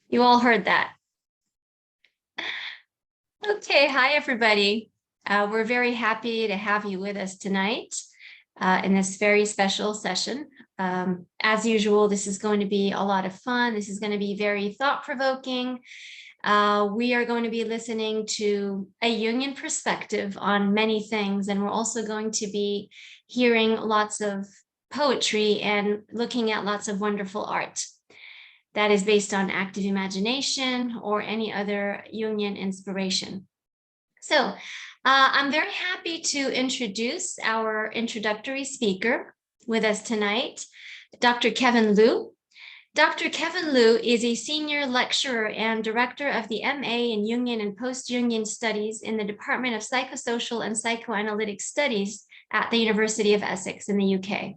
You all heard that. Okay, hi everybody. We're very happy to have you with us tonight in this very special session. As usual, this is going to be a lot of fun. This is going to be very thought-provoking. We are going to be listening to a Jungian perspective on many things, and we're also going to be hearing lots of poetry and looking at lots of wonderful art that is based on active imagination or any other Jungian inspiration. So I'm very happy to introduce our introductory speaker with us tonight, Dr. Kevin Liu. Dr. Kevin Liu is a senior lecturer and director of the MA in Jungian and Post-Jungian Studies in the Department of Psychosocial and Psychoanalytic Studies at the University of Essex in the UK.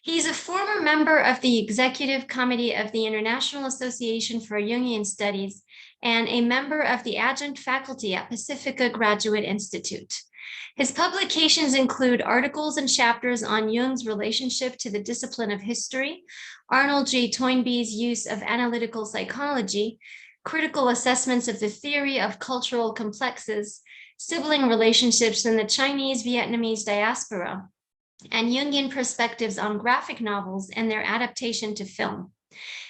He's a former member of the Executive Committee of the International Association for Jungian Studies and a member of the Adjunct Faculty at Pacifica Graduate Institute. His publications include articles and chapters on Jung's relationship to the discipline of history, Arnold J. Toynbee's use of analytical psychology, critical assessments of the theory of cultural complexes, sibling relationships in the Chinese-Vietnamese diaspora, and Jungian perspectives on graphic novels and their adaptation to film.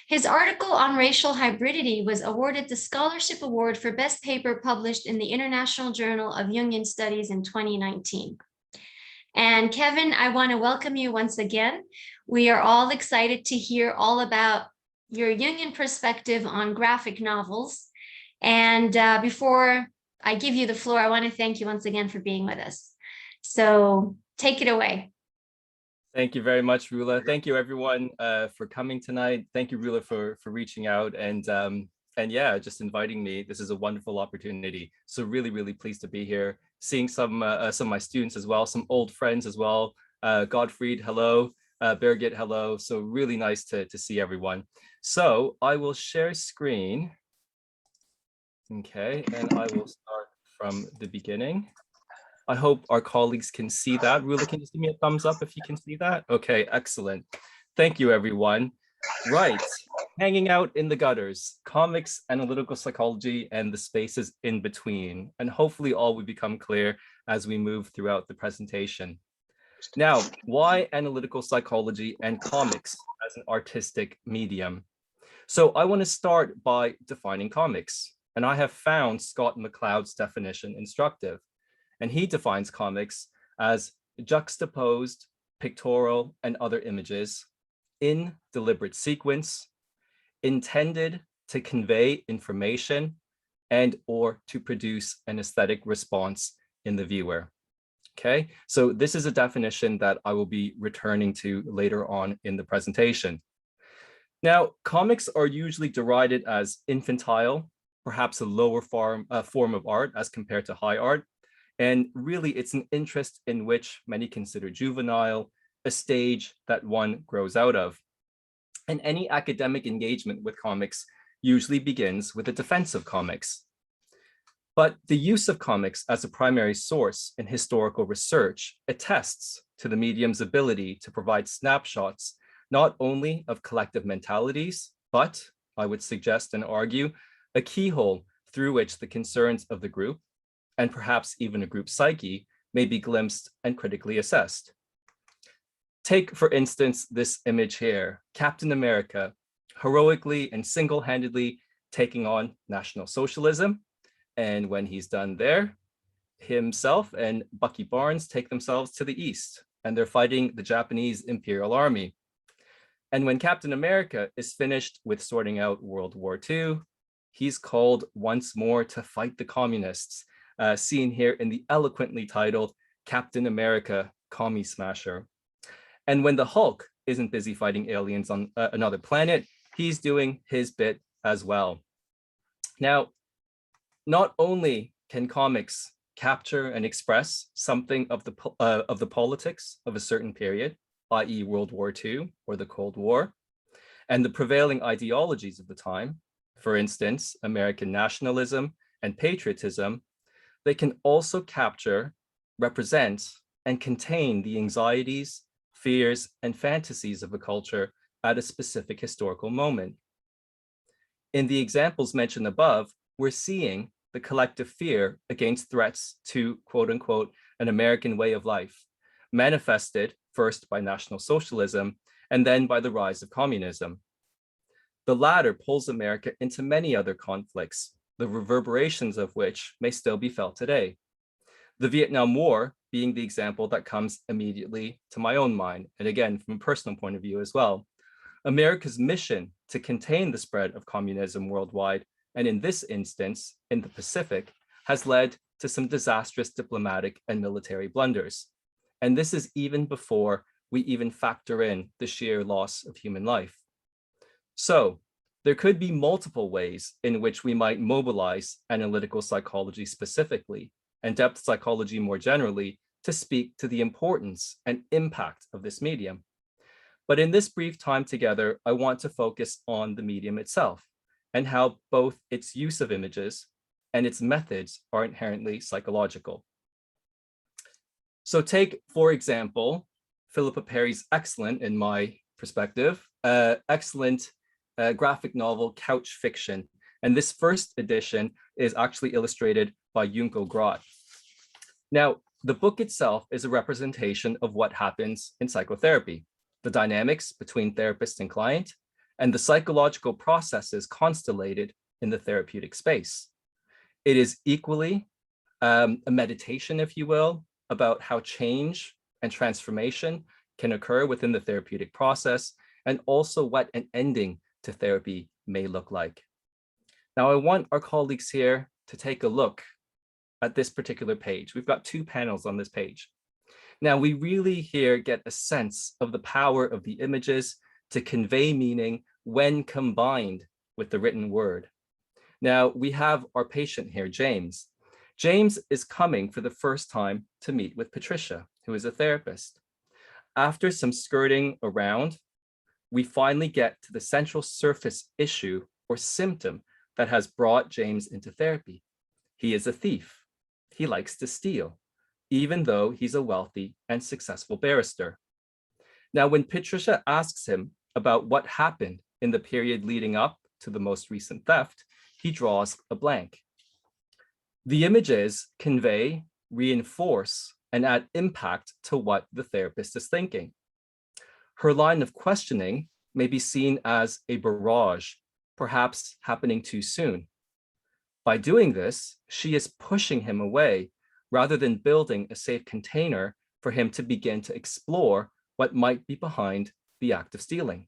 His article on racial hybridity was awarded the Scholarship Award for Best Paper published in the International Journal of Jungian Studies in 2019. And Kevin, I want to welcome you once again. We are all excited to hear all about your Jungian perspective on graphic novels. And before I give you the floor, I want to thank you once again for being with us. So take it away. Thank you very much, Rula. Thank you, everyone, for coming tonight. Thank you, Rula, for reaching out and yeah, just inviting me. This is a wonderful opportunity. So really, really pleased to be here. Seeing some of my students as well, some old friends as well. Gottfried, hello. Birgit, hello. So really nice to see everyone. So I will share screen. Okay, and I will start from the beginning. I hope our colleagues can see that. Rula, can you give me a thumbs up if you can see that? Okay, excellent. Thank you, everyone. Right, hanging out in the gutters, comics, analytical psychology, and the spaces in between. And hopefully all will become clear as we move throughout the presentation. Now, why analytical psychology and comics as an artistic medium? So I want to start by defining comics. And I have found Scott McCloud's definition instructive. And he defines comics as juxtaposed, pictorial, and other images in deliberate sequence, intended to convey information and or to produce an aesthetic response in the viewer. Okay, so this is a definition that I will be returning to later on in the presentation. Now, comics are usually derided as infantile, perhaps a lower form of art as compared to high art. And really, it's an interest in which many consider juvenile, a stage that one grows out of. And any academic engagement with comics usually begins with a defense of comics. But the use of comics as a primary source in historical research attests to the medium's ability to provide snapshots, not only of collective mentalities, but, I would suggest and argue, a keyhole through which the concerns of the group, and perhaps even a group psyche, may be glimpsed and critically assessed. Take, for instance, this image here, Captain America, heroically and single-handedly taking on National Socialism. And when he's done there, himself and Bucky Barnes take themselves to the east, and they're fighting the Japanese Imperial Army. And when Captain America is finished with sorting out World War II, he's called once more to fight the communists, seen here in the eloquently titled Captain America, Commie Smasher. And when the Hulk isn't busy fighting aliens on another planet, he's doing his bit as well. Now, not only can comics capture and express something of the politics of a certain period, i.e. World War II or the Cold War, and the prevailing ideologies of the time, for instance, American nationalism and patriotism, they can also capture, represent, and contain the anxieties, fears, and fantasies of a culture at a specific historical moment. In the examples mentioned above, we're seeing the collective fear against threats to, quote unquote, an American way of life, manifested first by National Socialism and then by the rise of communism. The latter pulls America into many other conflicts, the reverberations of which may still be felt today. The Vietnam War being the example that comes immediately to my own mind, and again, from a personal point of view as well. America's mission to contain the spread of communism worldwide, and in this instance, in the Pacific, has led to some disastrous diplomatic and military blunders. And this is even before we even factor in the sheer loss of human life. So there could be multiple ways in which we might mobilize analytical psychology specifically, and depth psychology more generally, to speak to the importance and impact of this medium. But in this brief time together, I want to focus on the medium itself and how both its use of images and its methods are inherently psychological. So take, for example, Philippa Perry's excellent, in my perspective, excellent graphic novel, Couch Fiction. And this first edition is actually illustrated by Junko Grott. Now, the book itself is a representation of what happens in psychotherapy, the dynamics between therapist and client, and the psychological processes constellated in the therapeutic space. It is equally a meditation, if you will, about how change and transformation can occur within the therapeutic process, and also what an ending to therapy may look like. Now, I want our colleagues here to take a look at this particular page. We've got two panels on this page. Now, we really here get a sense of the power of the images to convey meaning when combined with the written word. Now, we have our patient here, James. James is coming for the first time to meet with Patricia, who is a therapist. After some skirting around, we finally get to the central surface issue or symptom that has brought James into therapy. He is a thief. He likes to steal, even though he's a wealthy and successful barrister. Now, when Patricia asks him about what happened in the period leading up to the most recent theft, he draws a blank. The images convey, reinforce, and add impact to what the therapist is thinking. Her line of questioning may be seen as a barrage, perhaps happening too soon. By doing this, she is pushing him away rather than building a safe container for him to begin to explore what might be behind the act of stealing.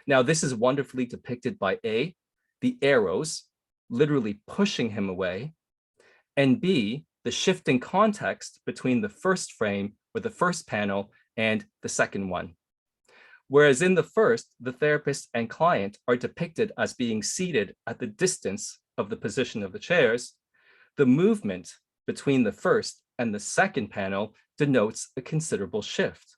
Now, this is wonderfully depicted by A, the arrows literally pushing him away, and B, the shifting context between the first frame or the first panel and the second one. Whereas in the first, the therapist and client are depicted as being seated at the distance of the position of the chairs, the movement between the first and the second panel denotes a considerable shift.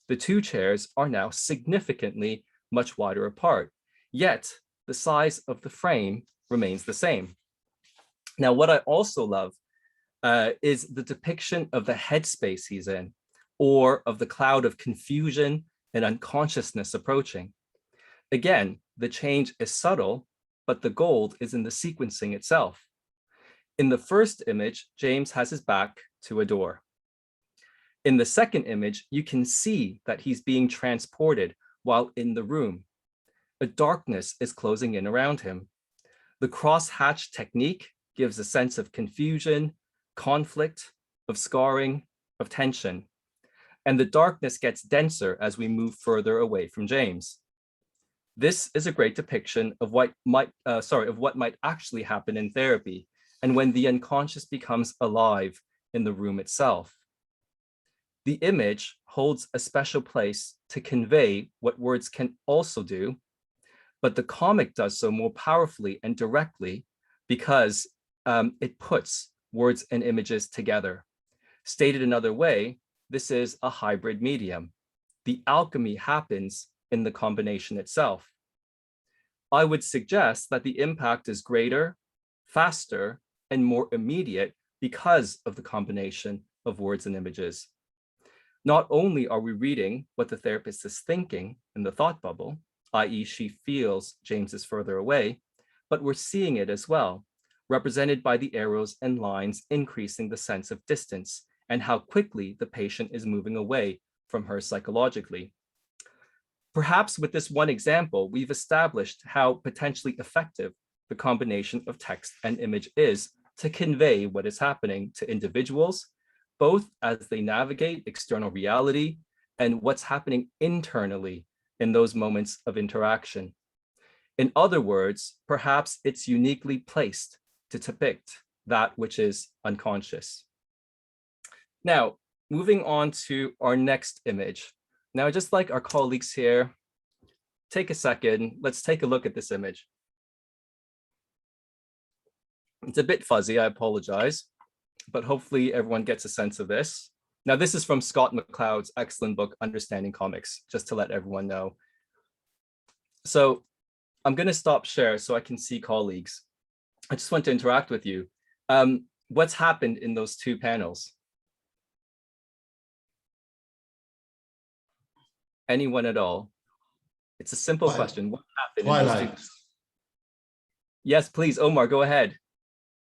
The two chairs are now significantly much wider apart, yet the size of the frame remains the same. Now, what I also love is the depiction of the headspace he's in, or of the cloud of confusion and unconsciousness approaching. Again, the change is subtle, but the gold is in the sequencing itself. In the first image, James has his back to a door. In the second image, you can see that he's being transported while in the room. A darkness is closing in around him. The crosshatch technique gives a sense of confusion, conflict, of scarring, of tension. And the darkness gets denser as we move further away from James. This is a great depiction of what might actually happen in therapy, and when the unconscious becomes alive in the room itself. The image holds a special place to convey what words can also do, but the comic does so more powerfully and directly because it puts words and images together. Stated another way, this is a hybrid medium. The alchemy happens in the combination itself. I would suggest that the impact is greater, faster, and more immediate because of the combination of words and images. Not only are we reading what the therapist is thinking in the thought bubble, i.e. she feels James is further away, but we're seeing it as well, represented by the arrows and lines increasing the sense of distance and how quickly the patient is moving away from her psychologically. Perhaps with this one example, we've established how potentially effective the combination of text and image is to convey what is happening to individuals, both as they navigate external reality and what's happening internally in those moments of interaction. In other words, perhaps it's uniquely placed to depict that which is unconscious. Now, moving on to our next image. Now, just like our colleagues here, take a second, let's take a look at this image. It's a bit fuzzy, I apologize, but hopefully everyone gets a sense of this. Now, this is from Scott McCloud's excellent book, Understanding Comics, just to let everyone know. So I'm going to stop share so I can see colleagues. I just want to interact with you. What's happened in those two panels? Anyone at all? It's a simple question. What happened in those two? Yes, please, Omar, go ahead.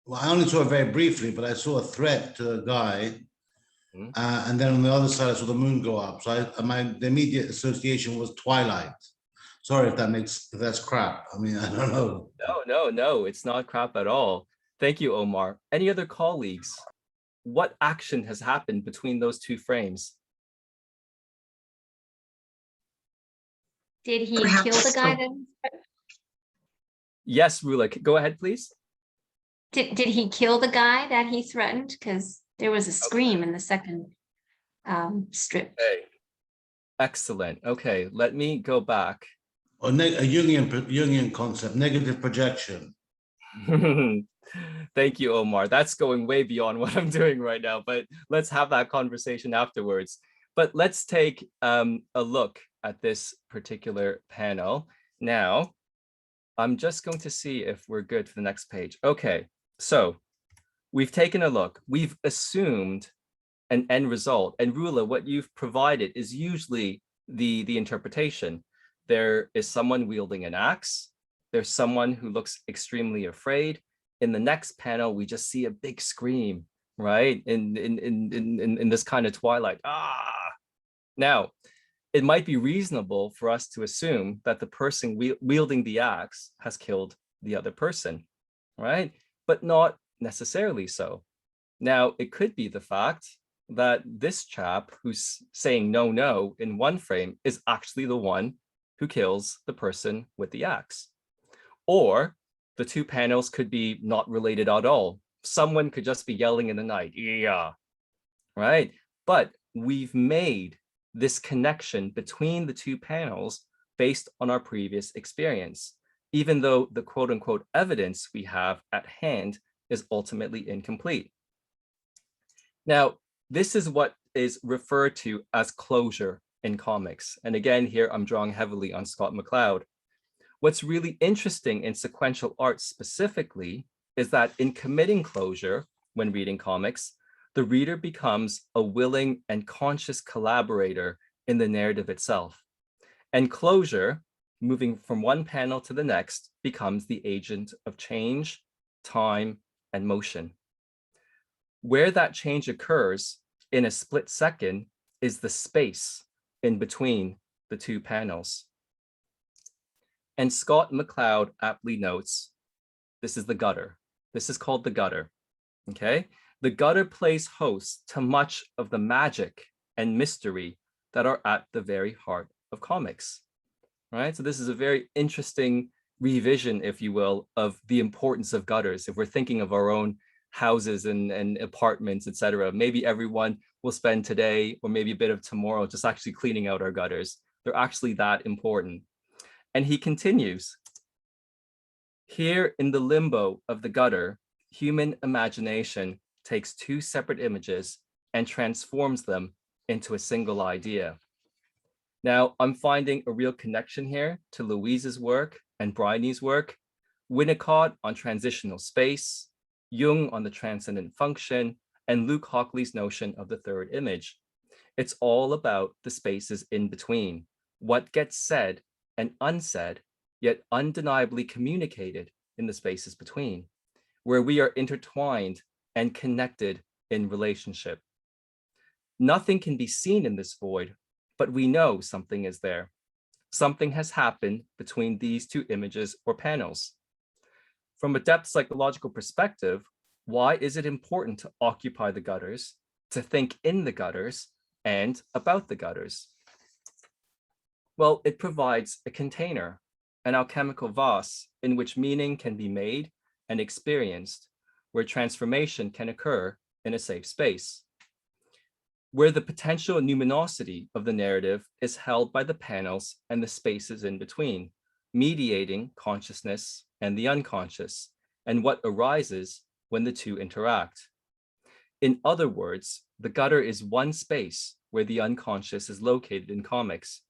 Well, I only saw it very briefly, but I saw a threat to a guy. And then on the other side, I saw the moon go up. So the immediate association was Twilight. Sorry if that's crap. I mean, I don't know. No, it's not crap at all. Thank you, Omar. Any other colleagues? What action has happened between those two frames? Did he kill the guy then? Yes, Rula, go ahead, please. Did he kill the guy that he threatened? Because there was a scream in the second strip. Okay. Excellent. Okay, let me go back. Or a Jungian concept, negative projection. Thank you, Omar. That's going way beyond what I'm doing right now, but let's have that conversation afterwards. But let's take a look at this particular panel. Now, I'm just going to see if we're good for the next page. Okay, so we've taken a look. We've assumed an end result. And Rula, what you've provided is usually the interpretation. There is someone wielding an axe. There's someone who looks extremely afraid. In the next panel, we just see a big scream, right? In this kind of twilight. Now, it might be reasonable for us to assume that the person wielding the axe has killed the other person, right? But not necessarily so. Now, it could be the fact that this chap who's saying no in one frame is actually the one who kills the person with the axe. Or the two panels could be not related at all. Someone could just be yelling in the night, yeah, right? But we've made this connection between the two panels based on our previous experience, even though the quote unquote evidence we have at hand is ultimately incomplete. Now, this is what is referred to as closure in comics. And again, here I'm drawing heavily on Scott McCloud. What's really interesting in sequential art specifically is that in committing closure when reading comics, the reader becomes a willing and conscious collaborator in the narrative itself. And closure, moving from one panel to the next, becomes the agent of change, time, and motion. Where that change occurs in a split second is the space in between the two panels. And Scott McCloud aptly notes, this is the gutter. This is called the gutter, okay? The gutter plays host to much of the magic and mystery that are at the very heart of comics, right? So this is a very interesting revision, if you will, of the importance of gutters. If we're thinking of our own houses and apartments, etc., maybe everyone will spend today or maybe a bit of tomorrow just actually cleaning out our gutters. They're actually that important. And he continues, here in the limbo of the gutter, human imagination takes two separate images and transforms them into a single idea. Now, I'm finding a real connection here to Louise's work and Bryony's work, Winnicott on transitional space, Jung on the transcendent function, and Luke Hockley's notion of the third image. It's all about the spaces in between, what gets said and unsaid, yet undeniably communicated in the spaces between, where we are intertwined and connected in relationship. Nothing can be seen in this void, but we know something is there. Something has happened between these two images or panels. From a depth psychological perspective, why is it important to occupy the gutters, to think in the gutters, and about the gutters? Well, it provides a container, an alchemical vase in which meaning can be made and experienced, where transformation can occur in a safe space, where the potential numinosity of the narrative is held by the panels and the spaces in between, mediating consciousness and the unconscious, and what arises when the two interact. In other words, the gutter is one space where the unconscious is located in comics.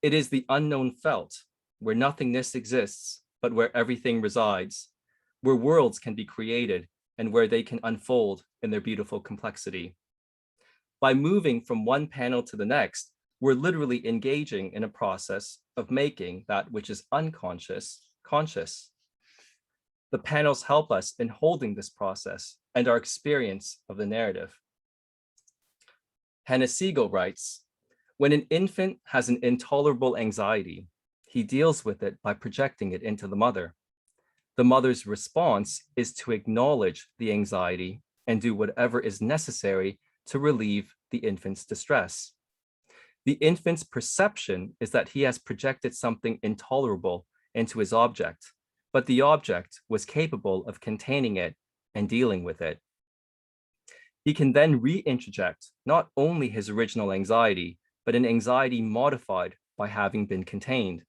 It is the unknown felt, where nothingness exists, but where everything resides, where worlds can be created and where they can unfold in their beautiful complexity. By moving from one panel to the next, we're literally engaging in a process of making that which is unconscious conscious. The panels help us in holding this process and our experience of the narrative. Hannah Siegel writes, when an infant has an intolerable anxiety, he deals with it by projecting it into the mother. The mother's response is to acknowledge the anxiety and do whatever is necessary to relieve the infant's distress. The infant's perception is that he has projected something intolerable into his object, but the object was capable of containing it and dealing with it. He can then reinterject not only his original anxiety, but an anxiety modified by having been contained.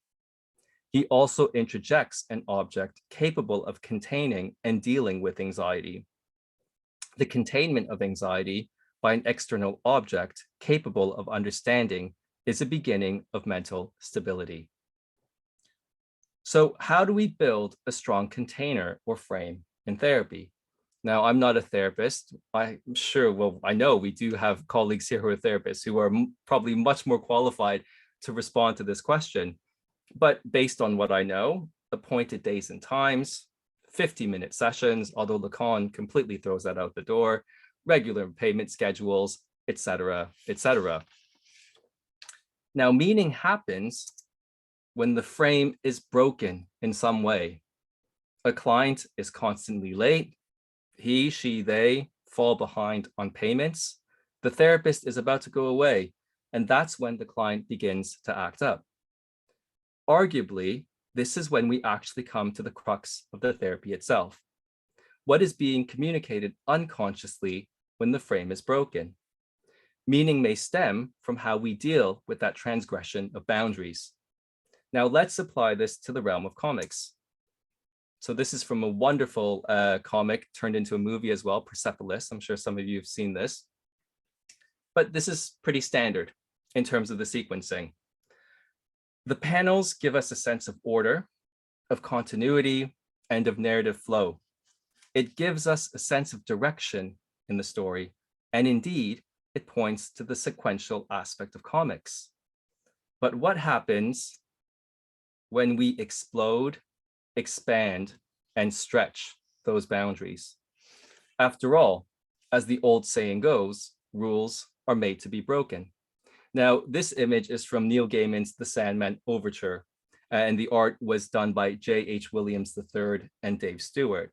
He also interjects an object capable of containing and dealing with anxiety. The containment of anxiety by an external object capable of understanding is a beginning of mental stability. So how do we build a strong container or frame in therapy? Now, I'm not a therapist. I'm sure, well, I know we do have colleagues here who are therapists who are probably much more qualified to respond to this question. But based on what I know, appointed days and times, 50-minute sessions, although Lacan completely throws that out the door, regular payment schedules, etc., etc. Now, meaning happens when the frame is broken in some way. A client is constantly late. He, she, they fall behind on payments. The therapist is about to go away, and that's when the client begins to act up. Arguably, this is when we actually come to the crux of the therapy itself. What is being communicated unconsciously when the frame is broken? Meaning may stem from how we deal with that transgression of boundaries. Now let's apply this to the realm of comics. So this is from a wonderful comic turned into a movie as well, Persepolis. I'm sure some of you have seen this. But this is pretty standard in terms of the sequencing. The panels give us a sense of order, of continuity, and of narrative flow. It gives us a sense of direction in the story, and indeed, it points to the sequential aspect of comics. But what happens when we explode, expand, and stretch those boundaries? After all, as the old saying goes, rules are made to be broken. Now, this image is from Neil Gaiman's The Sandman Overture, and the art was done by J.H. Williams III and Dave Stewart.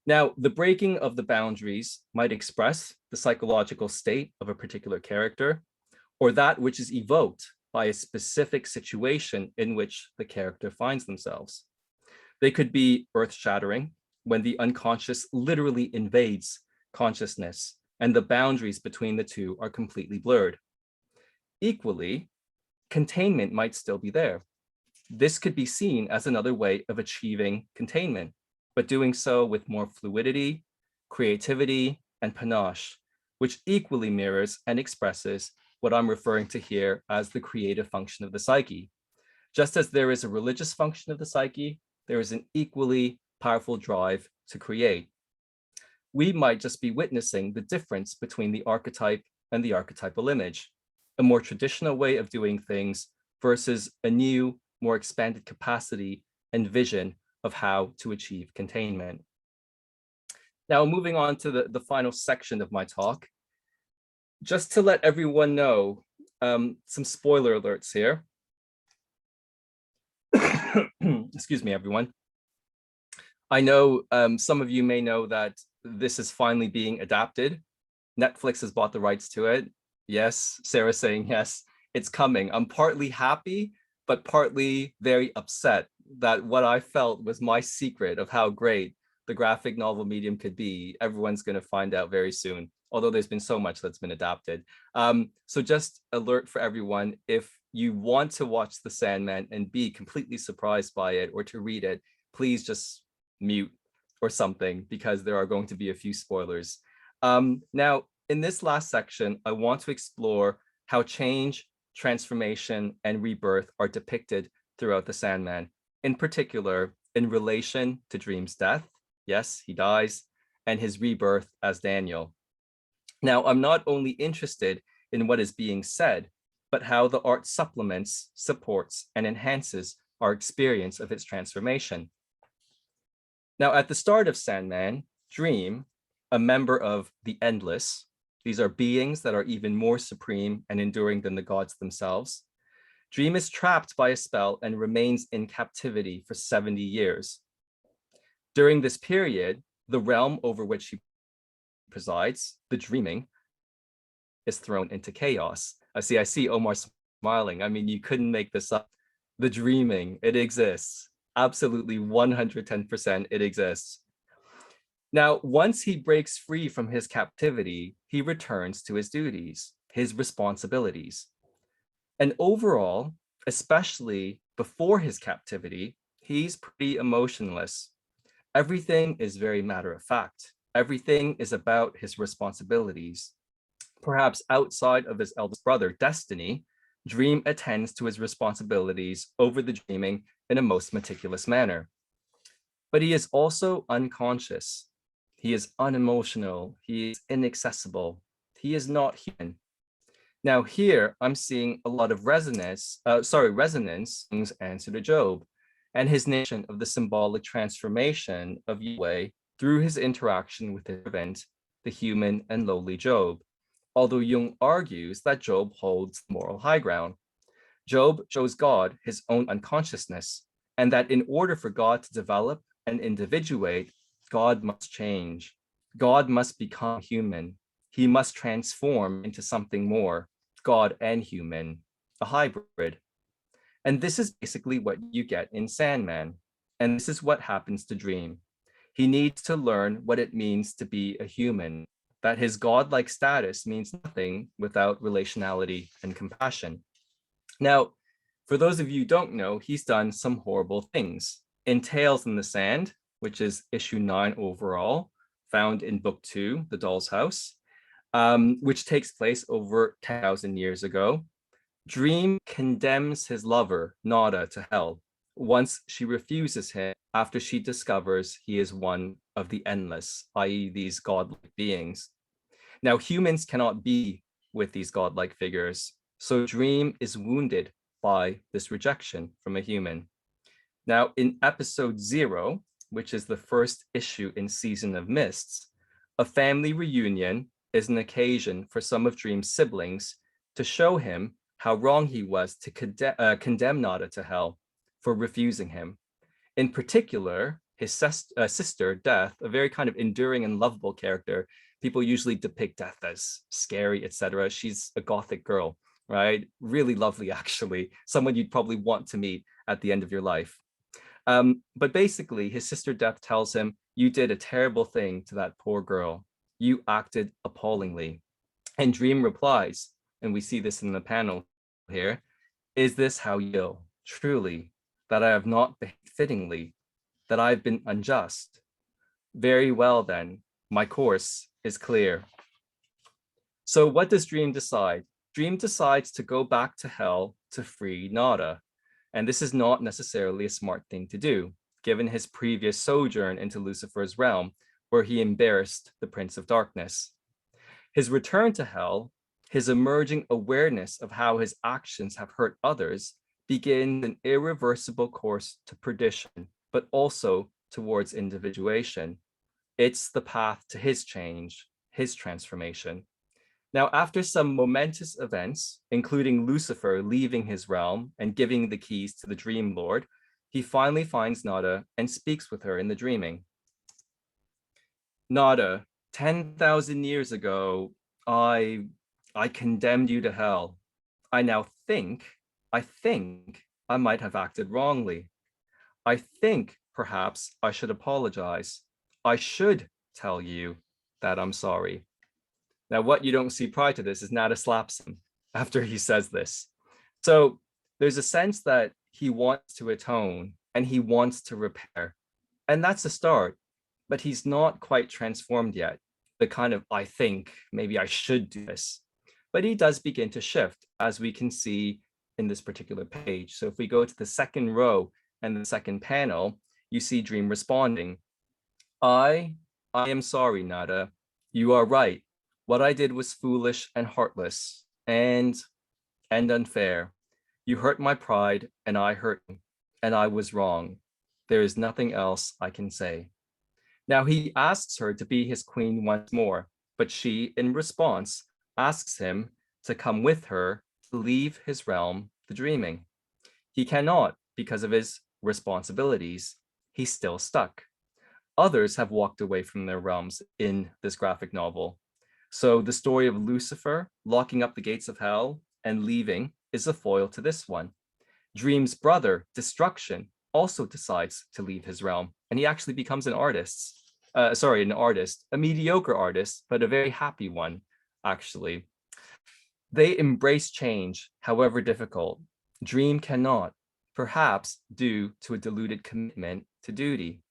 Now, the breaking of the boundaries might express the psychological state of a particular character, or that which is evoked by a specific situation in which the character finds themselves. They could be earth-shattering, when the unconscious literally invades consciousness, and the boundaries between the two are completely blurred. Equally, containment might still be there. This could be seen as another way of achieving containment, but doing so with more fluidity, creativity, and panache, which equally mirrors and expresses what I'm referring to here as the creative function of the psyche. Just as there is a religious function of the psyche, there is an equally powerful drive to create. We might just be witnessing the difference between the archetype and the archetypal image, a more traditional way of doing things versus a new, more expanded capacity and vision of how to achieve containment. Now, moving on to the final section of my talk, just to let everyone know, some spoiler alerts here. Excuse me, everyone. I know some of you may know that this is finally being adapted. Netflix has bought the rights to it. Yes, Sarah's saying yes, it's coming. I'm partly happy, but partly very upset that what I felt was my secret of how great the graphic novel medium could be, everyone's going to find out very soon, although there's been so much that's been adapted. So just alert for everyone, if you want to watch The Sandman and be completely surprised by it or to read it, please just mute or something, because there are going to be a few spoilers. Now, in this last section, I want to explore how change, transformation, and rebirth are depicted throughout The Sandman, in particular in relation to Dream's death. Yes, he dies, and his rebirth as Daniel. Now, I'm not only interested in what is being said, but how the art supplements, supports, and enhances our experience of its transformation. Now, at the start of Sandman, Dream, a member of the Endless, these are beings that are even more supreme and enduring than the gods themselves. Dream is trapped by a spell and remains in captivity for 70 years. During this period, the realm over which he presides, the dreaming, is thrown into chaos. I see Omar smiling. I mean, you couldn't make this up. The dreaming, it exists. Absolutely 110% it exists. Now, once he breaks free from his captivity, he returns to his duties, his responsibilities. And overall, especially before his captivity, he's pretty emotionless. Everything is very matter of fact. Everything is about his responsibilities. Perhaps outside of his eldest brother, Destiny, Dream attends to his responsibilities over the dreaming in a most meticulous manner. But he is also unconscious. He is unemotional. He is inaccessible. He is not human. Now here, I'm seeing a lot of resonance in Jung's answer to Job, and his nation of the symbolic transformation of Yahweh through his interaction with his servant, the human and lowly Job. Although Jung argues that Job holds moral high ground. Job shows God his own unconsciousness, and that in order for God to develop and individuate, God must change. God must become human. He must transform into something more, God and human, a hybrid. And this is basically what you get in Sandman. And this is what happens to Dream. He needs to learn what it means to be a human, that his godlike status means nothing without relationality and compassion. Now, for those of you who don't know, he's done some horrible things. In Tales in the Sand, which is issue 9 overall, found in book 2, The Doll's House, which takes place over 10,000 years ago, Dream condemns his lover, Nada, to hell once she refuses him after she discovers he is one of the endless, i.e. these godlike beings. Now, humans cannot be with these godlike figures, so Dream is wounded by this rejection from a human. Now, in episode 0, which is the first issue in Season of Mists, a family reunion is an occasion for some of Dream's siblings to show him how wrong he was to condemn Nada to hell for refusing him. In particular, his sister, Death, a very kind of enduring and lovable character. People usually depict Death as scary, etc. She's a gothic girl, right? Really lovely, actually. Someone you'd probably want to meet at the end of your life. But basically, his sister Death tells him, "You did a terrible thing to that poor girl. You acted appallingly." And Dream replies, and we see this in the panel here, "Is this how you feel? Truly, that I have not behaved fittingly, that I've been unjust? Very well then, my course is clear." So what does Dream decide? Dream decides to go back to hell to free Nada. And this is not necessarily a smart thing to do, given his previous sojourn into Lucifer's realm, where he embarrassed the Prince of Darkness. His return to hell, his emerging awareness of how his actions have hurt others, begins an irreversible course to perdition, but also towards individuation. It's the path to his change, his transformation. Now, after some momentous events, including Lucifer leaving his realm and giving the keys to the Dream Lord, he finally finds Nada and speaks with her in the dreaming. Nada, 10,000 years ago, I condemned you to hell. I now think I might have acted wrongly. I think perhaps I should apologize. I should tell you that I'm sorry. Now, what you don't see prior to this is Nada slaps him after he says this. So there's a sense that he wants to atone and he wants to repair. And that's a start, but he's not quite transformed yet. The kind of, I think maybe I should do this. But he does begin to shift, as we can see in this particular page. So if we go to the second row and the second panel, you see Dream responding. I am sorry, Nada. You are right. What I did was foolish and heartless and unfair. You hurt my pride and I hurt you, and I was wrong. There is nothing else I can say. Now he asks her to be his queen once more, but she, in response, asks him to come with her to leave his realm, the dreaming. He cannot because of his responsibilities. He's still stuck. Others have walked away from their realms in this graphic novel. So the story of Lucifer locking up the gates of hell and leaving is a foil to this one. Dream's brother, Destruction, also decides to leave his realm, and he actually becomes an artist, a mediocre artist, but a very happy one, actually. They embrace change, however difficult. Dream cannot, perhaps due to a diluted commitment to duty.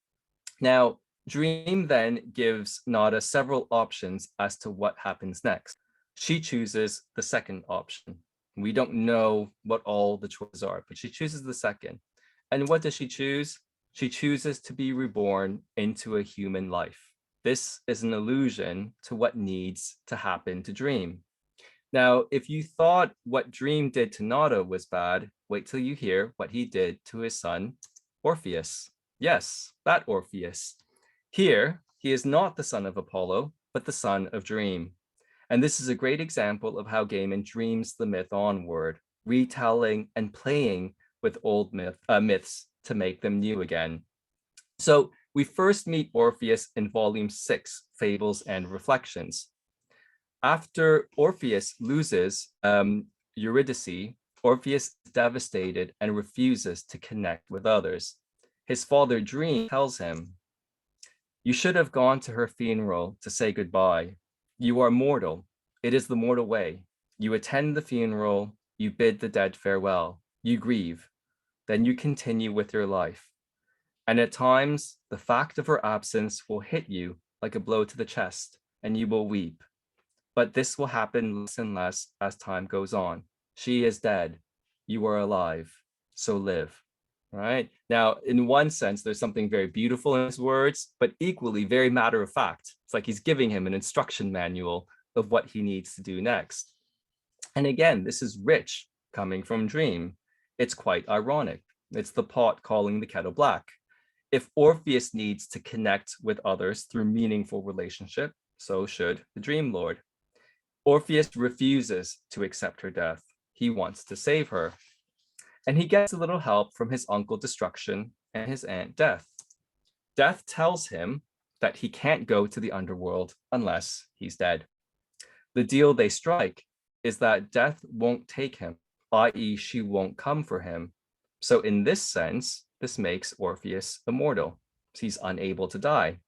Now, Dream then gives Nada several options as to what happens next. She chooses the second option. We don't know what all the choices are, but she chooses the second. And what does she choose? She chooses to be reborn into a human life. This is an allusion to what needs to happen to Dream. Now, if you thought what Dream did to Nada was bad, wait till you hear what he did to his son, Orpheus. Yes, that Orpheus. Here, he is not the son of Apollo, but the son of Dream. And this is a great example of how Gaiman dreams the myth onward, retelling and playing with old myths to make them new again. So we first meet Orpheus in volume 6, Fables and Reflections. After Orpheus loses Eurydice, Orpheus is devastated and refuses to connect with others. His father Dream tells him, "You should have gone to her funeral to say goodbye. You are mortal. It is the mortal way. You attend the funeral, you bid the dead farewell, you grieve, then you continue with your life. And at times, the fact of her absence will hit you like a blow to the chest, and you will weep. But this will happen less and less as time goes on. She is dead. You are alive. So live." Right? Now, in one sense, there's something very beautiful in his words, but equally very matter of fact. It's like he's giving him an instruction manual of what he needs to do next. And again, this is rich coming from Dream. It's quite ironic. It's the pot calling the kettle black. If Orpheus needs to connect with others through meaningful relationship, so should the Dream Lord. Orpheus refuses to accept her death. He wants to save her. And he gets a little help from his uncle Destruction and his aunt Death. Death tells him that he can't go to the underworld unless he's dead. The deal they strike is that Death won't take him, i.e. she won't come for him. So in this sense, this makes Orpheus immortal. He's unable to die.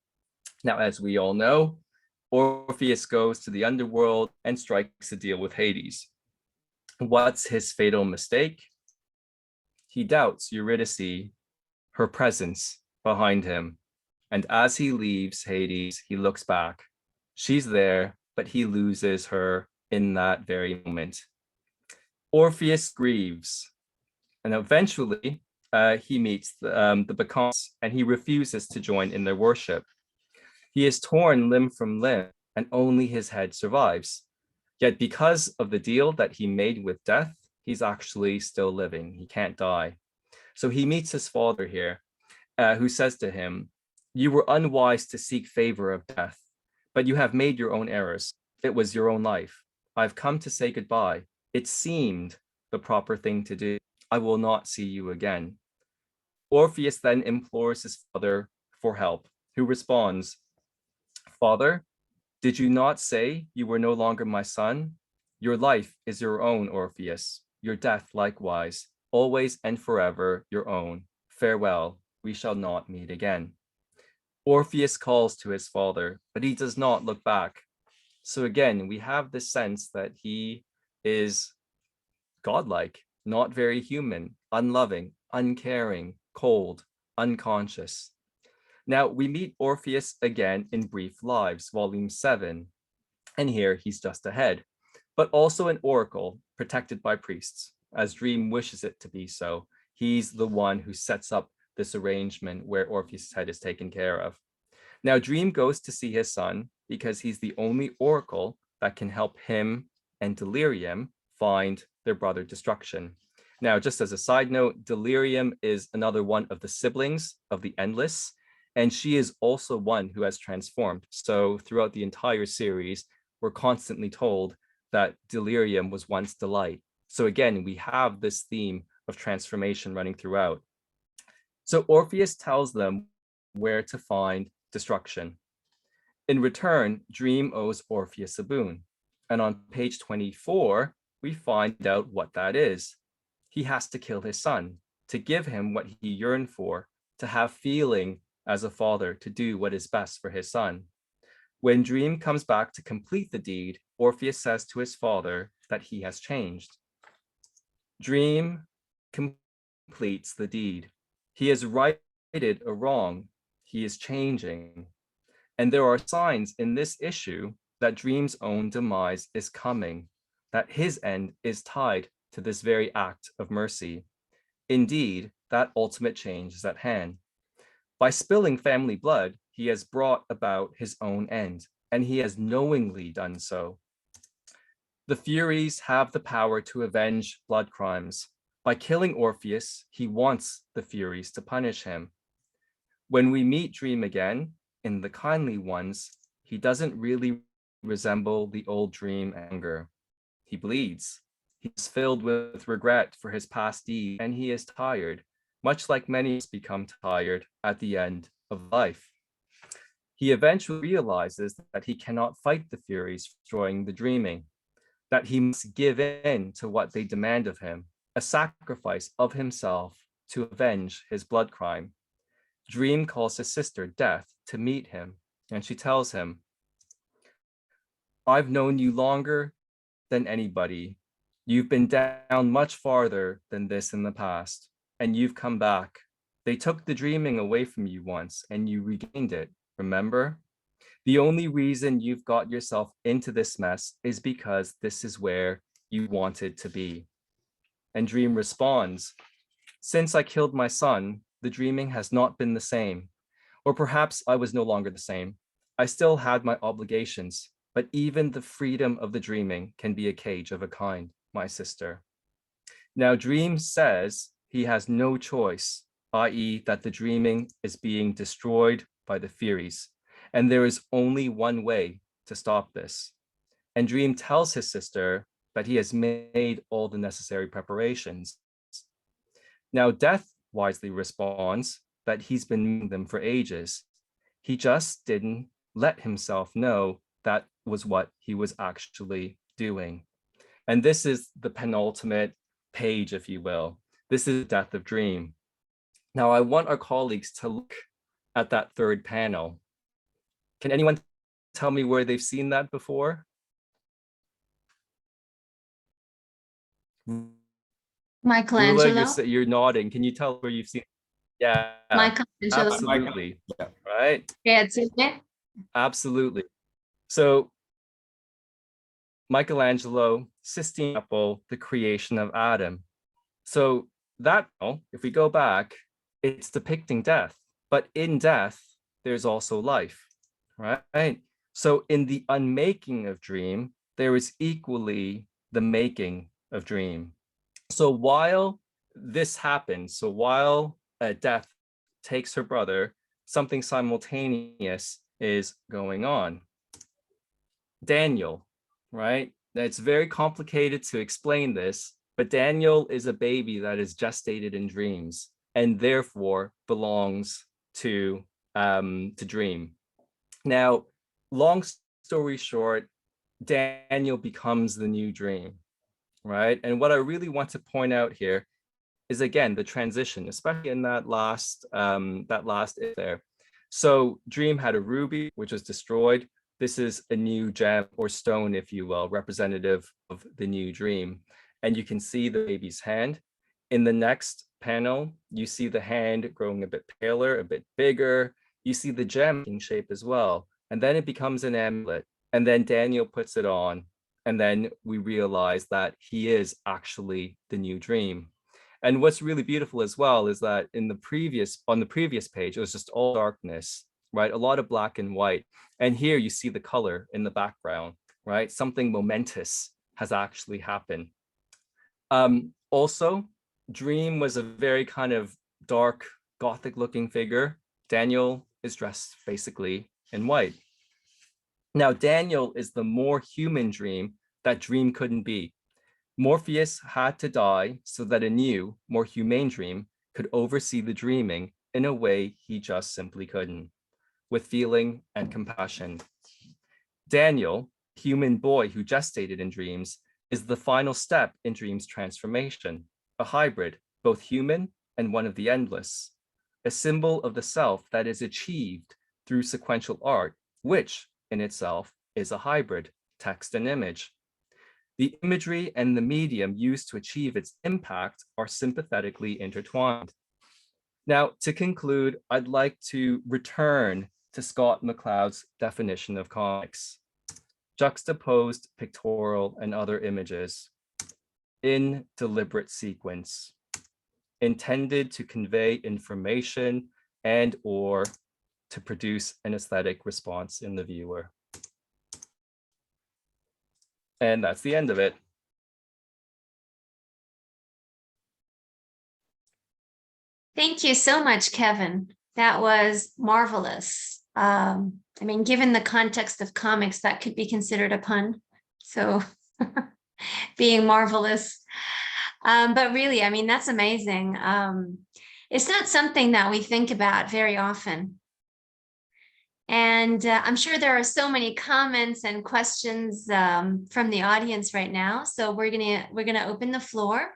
Now, as we all know, Orpheus goes to the underworld and strikes a deal with Hades. What's his fatal mistake? He doubts Eurydice, her presence behind him. And as he leaves Hades, he looks back. She's there, but he loses her in that very moment. Orpheus grieves. And eventually, he meets the Bacchantes, and he refuses to join in their worship. He is torn limb from limb, and only his head survives. Yet because of the deal that he made with Death, he's actually still living. He can't die. So he meets his father here. who says to him, "You were unwise to seek favor of death, but you have made your own errors. It was your own life. I've come to say goodbye. It seemed the proper thing to do. I will not see you again." Orpheus then implores his father for help, who responds, "Father, did you not say you were no longer my son? Your life is your own, Orpheus. Your death likewise, always and forever your own. Farewell, we shall not meet again." Orpheus calls to his father, but he does not look back. So again, we have this sense that he is godlike, not very human, unloving, uncaring, cold, unconscious. Now we meet Orpheus again in Brief Lives, volume 7, and here he's just a head, but also an oracle protected by priests, as Dream wishes it to be so. He's the one who sets up this arrangement where Orpheus' head is taken care of. Now Dream goes to see his son because he's the only oracle that can help him and Delirium find their brother Destruction. Now, just as a side note, Delirium is another one of the siblings of the Endless, and she is also one who has transformed. So throughout the entire series, we're constantly told that Delirium was once Delight. So again, we have this theme of transformation running throughout. So Orpheus tells them where to find Destruction. In return, Dream owes Orpheus a boon. And on page 24, we find out what that is. He has to kill his son, to give him what he yearned for, to have feeling as a father, to do what is best for his son. When Dream comes back to complete the deed, Orpheus says to his father that he has changed. Dream completes the deed. He has righted a wrong. He is changing. And there are signs in this issue that Dream's own demise is coming, that his end is tied to this very act of mercy. Indeed, that ultimate change is at hand. By spilling family blood, he has brought about his own end, and he has knowingly done so. The Furies have the power to avenge blood crimes. By killing Orpheus, he wants the Furies to punish him. When we meet Dream again, in The Kindly Ones, he doesn't really resemble the old Dream anger. He bleeds. He's filled with regret for his past deed, and he is tired, much like many become tired at the end of life. He eventually realizes that he cannot fight the Furies destroying the dreaming, that he must give in to what they demand of him, a sacrifice of himself to avenge his blood crime. Dream calls his sister Death to meet him, and she tells him, "I've known you longer than anybody. You've been down much farther than this in the past, and you've come back. They took the dreaming away from you once, and you regained it, remember? The only reason you've got yourself into this mess is because this is where you wanted to be." And Dream responds, "Since I killed my son, the dreaming has not been the same. Or perhaps I was no longer the same. I still had my obligations, but even the freedom of the dreaming can be a cage of a kind, my sister." Now, Dream says he has no choice, i.e. that the dreaming is being destroyed by the Furies, and there is only one way to stop this. And Dream tells his sister that he has made all the necessary preparations. Now, Death wisely responds that he's been making them for ages. He just didn't let himself know that was what he was actually doing. And this is the penultimate page, if you will. This is the death of Dream. Now, I want our colleagues to look at that third panel. Can anyone tell me where they've seen that before? Michelangelo. You're nodding. Can you tell where you've seen it? Yeah, Michelangelo. absolutely. Right? Yeah, it's in there. Absolutely. So Michelangelo, Sistine Chapel, the creation of Adam. So that, if we go back, it's depicting death, but in death, there's also life, right? So in the unmaking of Dream, there is equally the making of Dream. So while this happens, so while death takes her brother, something simultaneous is going on. Daniel, right? It's very complicated to explain this, but Daniel is a baby that is gestated in dreams and therefore belongs to dream. Now, long story short, Daniel becomes the new dream, right? And what I really want to point out here is, again, the transition, especially in that last there. So dream had a ruby, which was destroyed. This is a new gem or stone, if you will, representative of the new dream. And you can see the baby's hand. In the next panel, you see the hand growing a bit paler, a bit bigger. You see the gem in shape as well. And then it becomes an amulet. And then Daniel puts it on. And then we realize that he is actually the new dream. And what's really beautiful as well is that on the previous page, it was just all darkness, right? A lot of black and white. And here you see the color in the background, right? Something momentous has actually happened. Also, Dream was a very kind of dark, gothic looking figure. Daniel is dressed basically in white. Now, Daniel is the more human dream that Dream couldn't be. Morpheus had to die so that a new, more humane dream could oversee the dreaming in a way he just simply couldn't, with feeling and compassion. Daniel, human boy who gestated in dreams, is the final step in Dream's transformation, a hybrid, both human and one of the endless, a symbol of the self that is achieved through sequential art, which in itself is a hybrid, text and image. The imagery and the medium used to achieve its impact are sympathetically intertwined. Now, to conclude, I'd like to return to Scott McCloud's definition of comics: juxtaposed pictorial and other images in deliberate sequence, intended to convey information and or to produce an aesthetic response in the viewer. And that's the end of it. Thank you so much, Kevin. That was marvelous. I mean, given the context of comics, that could be considered a pun. So being marvelous. But really, I mean, that's amazing. It's not something that we think about very often. And I'm sure there are so many comments and questions from the audience right now. So we're gonna open the floor.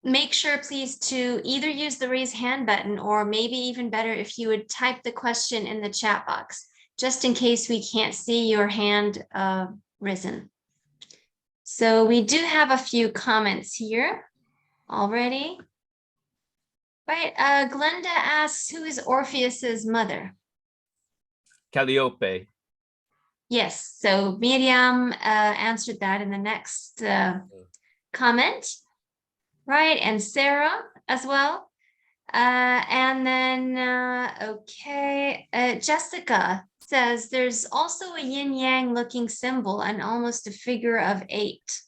Make sure, please, to either use the raise hand button, or maybe even better if you would type the question in the chat box, just in case we can't see your hand risen. So we do have a few comments here already. Right, Glenda asks, who is Orpheus's mother? Calliope. Yes, so Miriam answered that in the next comment, right? And Sarah as well. And then, okay, Jessica says there's also a yin-yang looking symbol and almost a figure of 8.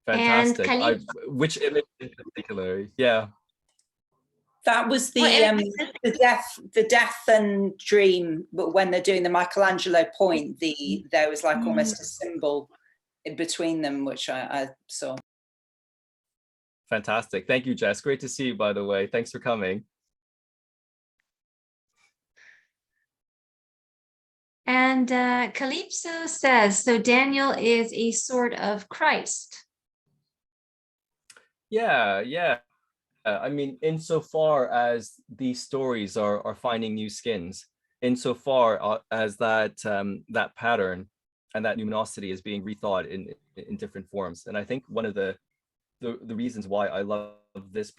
Fantastic. And which image in particular? Yeah. That was the death and dream, but when they're doing the Michelangelo point, there was like almost a symbol in between them, which I saw. Fantastic. Thank you, Jess. Great to see you, by the way. Thanks for coming. And Calypso says, so Daniel is a sort of Christ. Yeah. I mean, insofar as these stories are finding new skins, insofar as that pattern and that numinosity is being rethought in different forms. And I think one of the reasons why I love this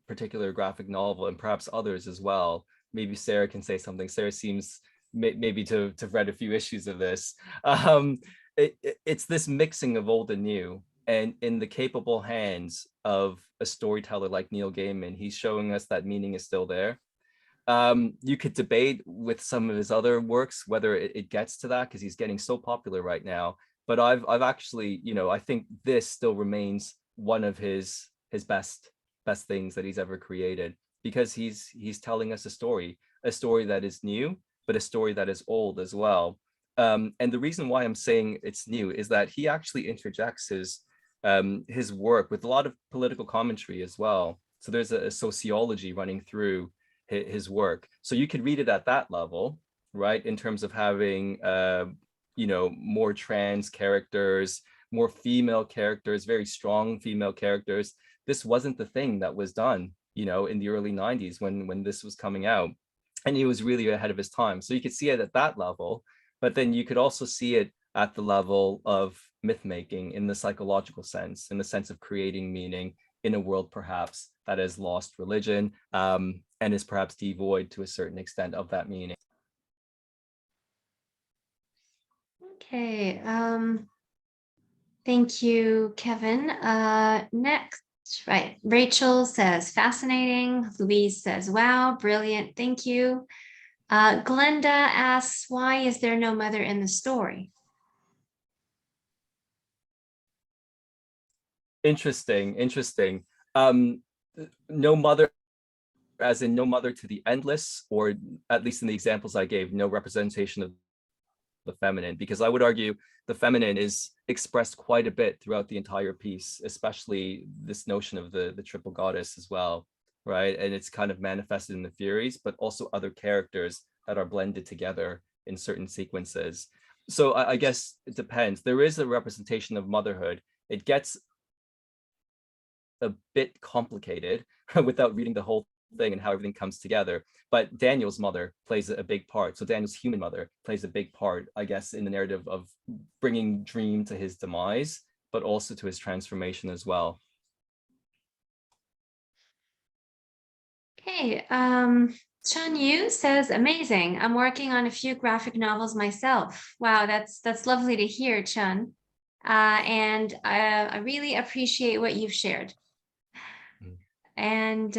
particular graphic novel, and perhaps others as well, maybe Sarah can say something. Sarah seems maybe to have read a few issues of this. It's this mixing of old and new. And in the capable hands of a storyteller like Neil Gaiman, he's showing us that meaning is still there. You could debate with some of his other works whether it gets to that, because he's getting so popular right now. But I've actually, I think this still remains one of his his best things that he's ever created, because he's telling us a story that is new, but a story that is old as well. And the reason why I'm saying it's new is that he actually interjects his work with a lot of political commentary as well. So there's a sociology running through his work. So you could read it at that level, right? In terms of having, more trans characters, more female characters, very strong female characters. This wasn't the thing that was done, in the early 90s when this was coming out. And he was really ahead of his time. So you could see it at that level, but then you could also see it at the level of myth making in the psychological sense, in the sense of creating meaning in a world perhaps that has lost religion and is perhaps devoid to a certain extent of that meaning. Okay, thank you, Kevin. Next, right, Rachel says, fascinating. Louise says, wow, brilliant, thank you. Glenda asks, why is there no mother in the story? Interesting. No mother, as in no mother to the endless, or at least in the examples I gave, no representation of the feminine, because I would argue the feminine is expressed quite a bit throughout the entire piece, especially this notion of the triple goddess as well, right? And it's kind of manifested in the Furies, but also other characters that are blended together in certain sequences. So I guess it depends. There is a representation of motherhood. It gets a bit complicated without reading the whole thing and how everything comes together. But Daniel's mother plays a big part. So Daniel's human mother plays a big part, I guess, in the narrative of bringing Dream to his demise, but also to his transformation as well. Okay, Chun Yu says, amazing. I'm working on a few graphic novels myself. Wow, that's lovely to hear, Chun. And I really appreciate what you've shared. And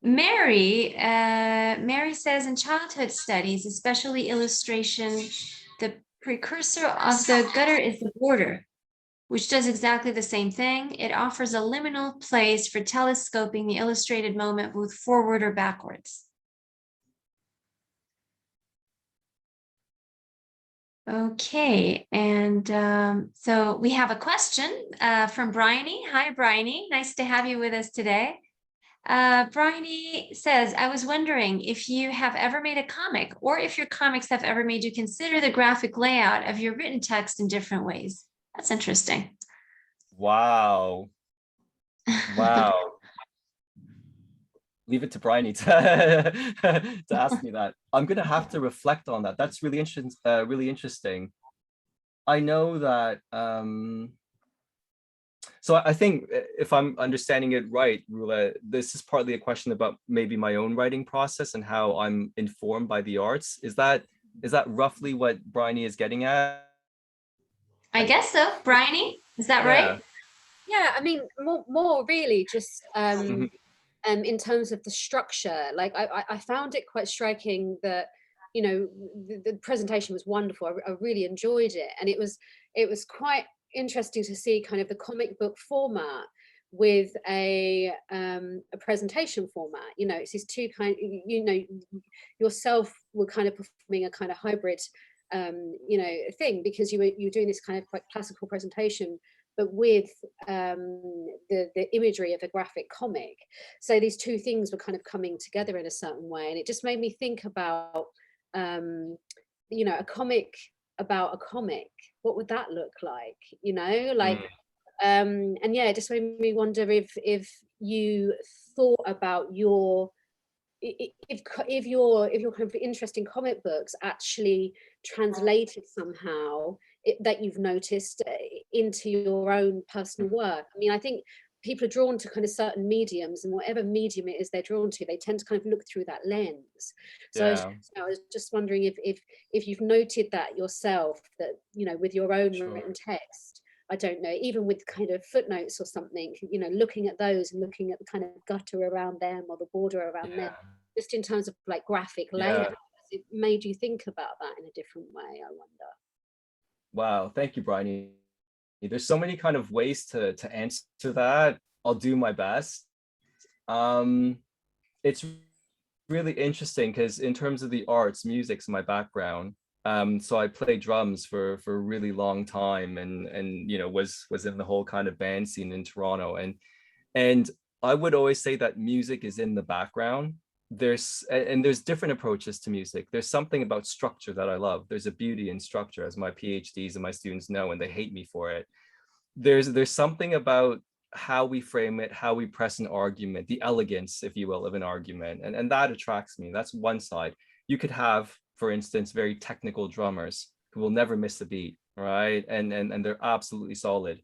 Mary says, in childhood studies, especially illustration, the precursor of the gutter is the border, which does exactly the same thing. It offers a liminal place for telescoping the illustrated moment both forward or backwards. Okay, and so we have a question from Bryony. Hi, Bryony. Nice to have you with us today. Bryony says, I was wondering if you have ever made a comic, or if your comics have ever made you consider the graphic layout of your written text in different ways. That's interesting. Wow. Leave it to Bryony to ask me that. I'm gonna have to reflect on that. That's really interesting. I know that. So I think, if I'm understanding it right, Rula, this is partly a question about maybe my own writing process and how I'm informed by the arts. Is that roughly what Bryony is getting at? I guess so. Bryony, is that right? Yeah, I mean, more really just in terms of the structure. Like I found it quite striking that, the presentation was wonderful. I really enjoyed it, and it was quite interesting to see kind of the comic book format with a presentation format. It's these two kind. Yourself were kind of performing a kind of hybrid, thing, because you were doing this kind of quite classical presentation, but with the imagery of a graphic comic. So these two things were kind of coming together in a certain way, and it just made me think about, a comic about a comic. What would that look like? And yeah, it just made me wonder if you thought about if your kind of interest in comic books actually translated somehow, that you've noticed into your own personal work. I mean, I think people are drawn to kind of certain mediums, and whatever medium it is they're drawn to, they tend to kind of look through that lens. So I was just wondering if you've noted that yourself, that, with your own written text, I don't know, even with kind of footnotes or something, looking at those and looking at the kind of gutter around them or the border around them, just in terms of like graphic layout, it made you think about that in a different way, I wonder. Wow, thank you, Bryony. There's so many kind of ways to answer that. I'll do my best. It's really interesting because in terms of the arts, music's my background. So I played drums for a really long time, and you know, was in the whole kind of band scene in Toronto, and I would always say that music is in the background. There's different approaches to music. There's something about structure that I love. There's a beauty in structure, as my PhDs and my students know, and they hate me for it. There's something about how we frame it, how we press an argument, the elegance, if you will, of an argument, and that attracts me. That's one side. You could have, for instance, very technical drummers who will never miss a beat, right? And they're absolutely solid.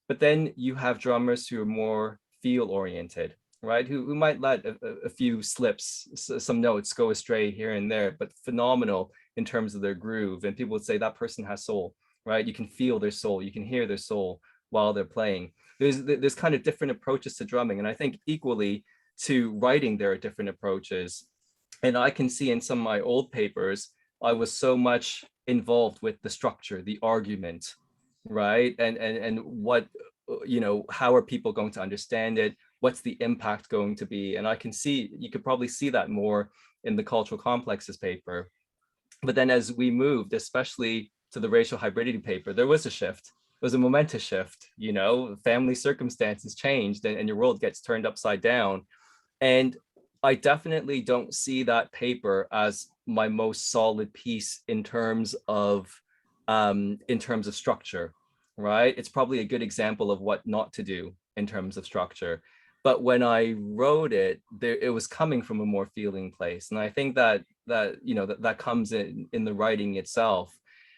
But then you have drummers who are more feel oriented, right? Who might let a few slips, some notes go astray here and there, but phenomenal in terms of their groove. And people would say that person has soul, right? You can feel their soul, you can hear their soul while they're playing. There's kind of different approaches to drumming. And I think equally to writing, there are different approaches. And I can see in some of my old papers, I was so much involved with the structure, the argument, right? And what, you know, how are people going to understand it? What's the impact going to be? And I can see, you could probably see that more in the cultural complexes paper. But then as we moved, especially to the racial hybridity paper, there was a shift. It was a momentous shift, you know, family circumstances changed and your world gets turned upside down. And I definitely don't see that paper as my most solid piece in terms of structure, right? It's probably a good example of what not to do in terms of structure. But when I wrote it, it was coming from a more feeling place. And I think that you know, that comes in the writing itself.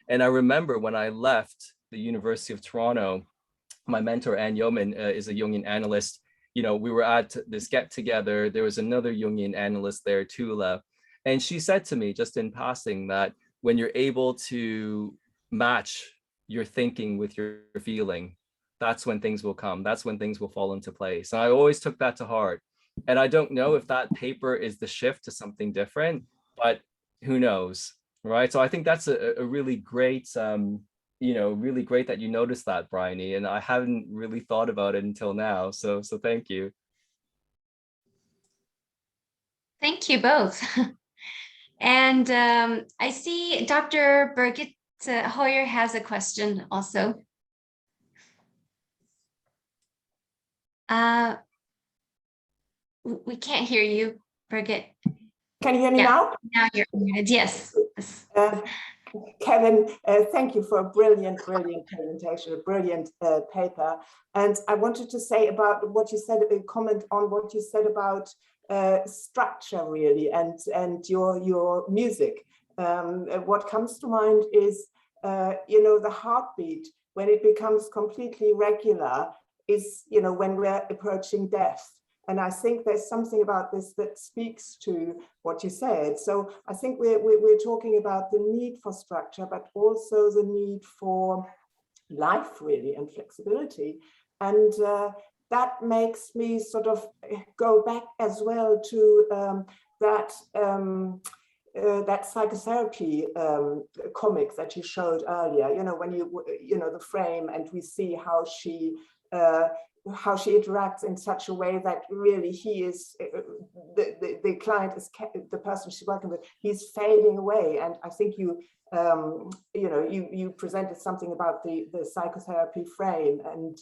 And I remember when I left the University of Toronto, my mentor, Anne Yeoman, is a Jungian analyst. You know, we were at this get together. There was another Jungian analyst there, Tula. And she said to me just in passing that when you're able to match your thinking with your feeling, that's when things will come. That's when things will fall into place. And I always took that to heart. And I don't know if that paper is the shift to something different, but who knows, right? So I think that's a really great, you know, really great that you noticed that, Bryony. And I hadn't really thought about it until now. So thank you. Thank you both. And I see Dr. Birgit Heuer has a question also. We can't hear you, Birgit. Can you hear me now? Now you're muted, yes. Kevin, thank you for a brilliant presentation, a brilliant paper. And I wanted to say about what you said, comment on what you said about structure really, and your music. What comes to mind is, you know, the heartbeat, when it becomes completely regular, is, you know, when we're approaching death. And I think there's something about this that speaks to what you said. So I think we're talking about the need for structure, but also the need for life really and flexibility. And that makes me sort of go back as well to that psychotherapy comic that you showed earlier, you know, when you know, the frame, and we see how she interacts in such a way that really he is, the client is, the person she's working with, he's fading away. And I think you know, you presented something about the psychotherapy frame. And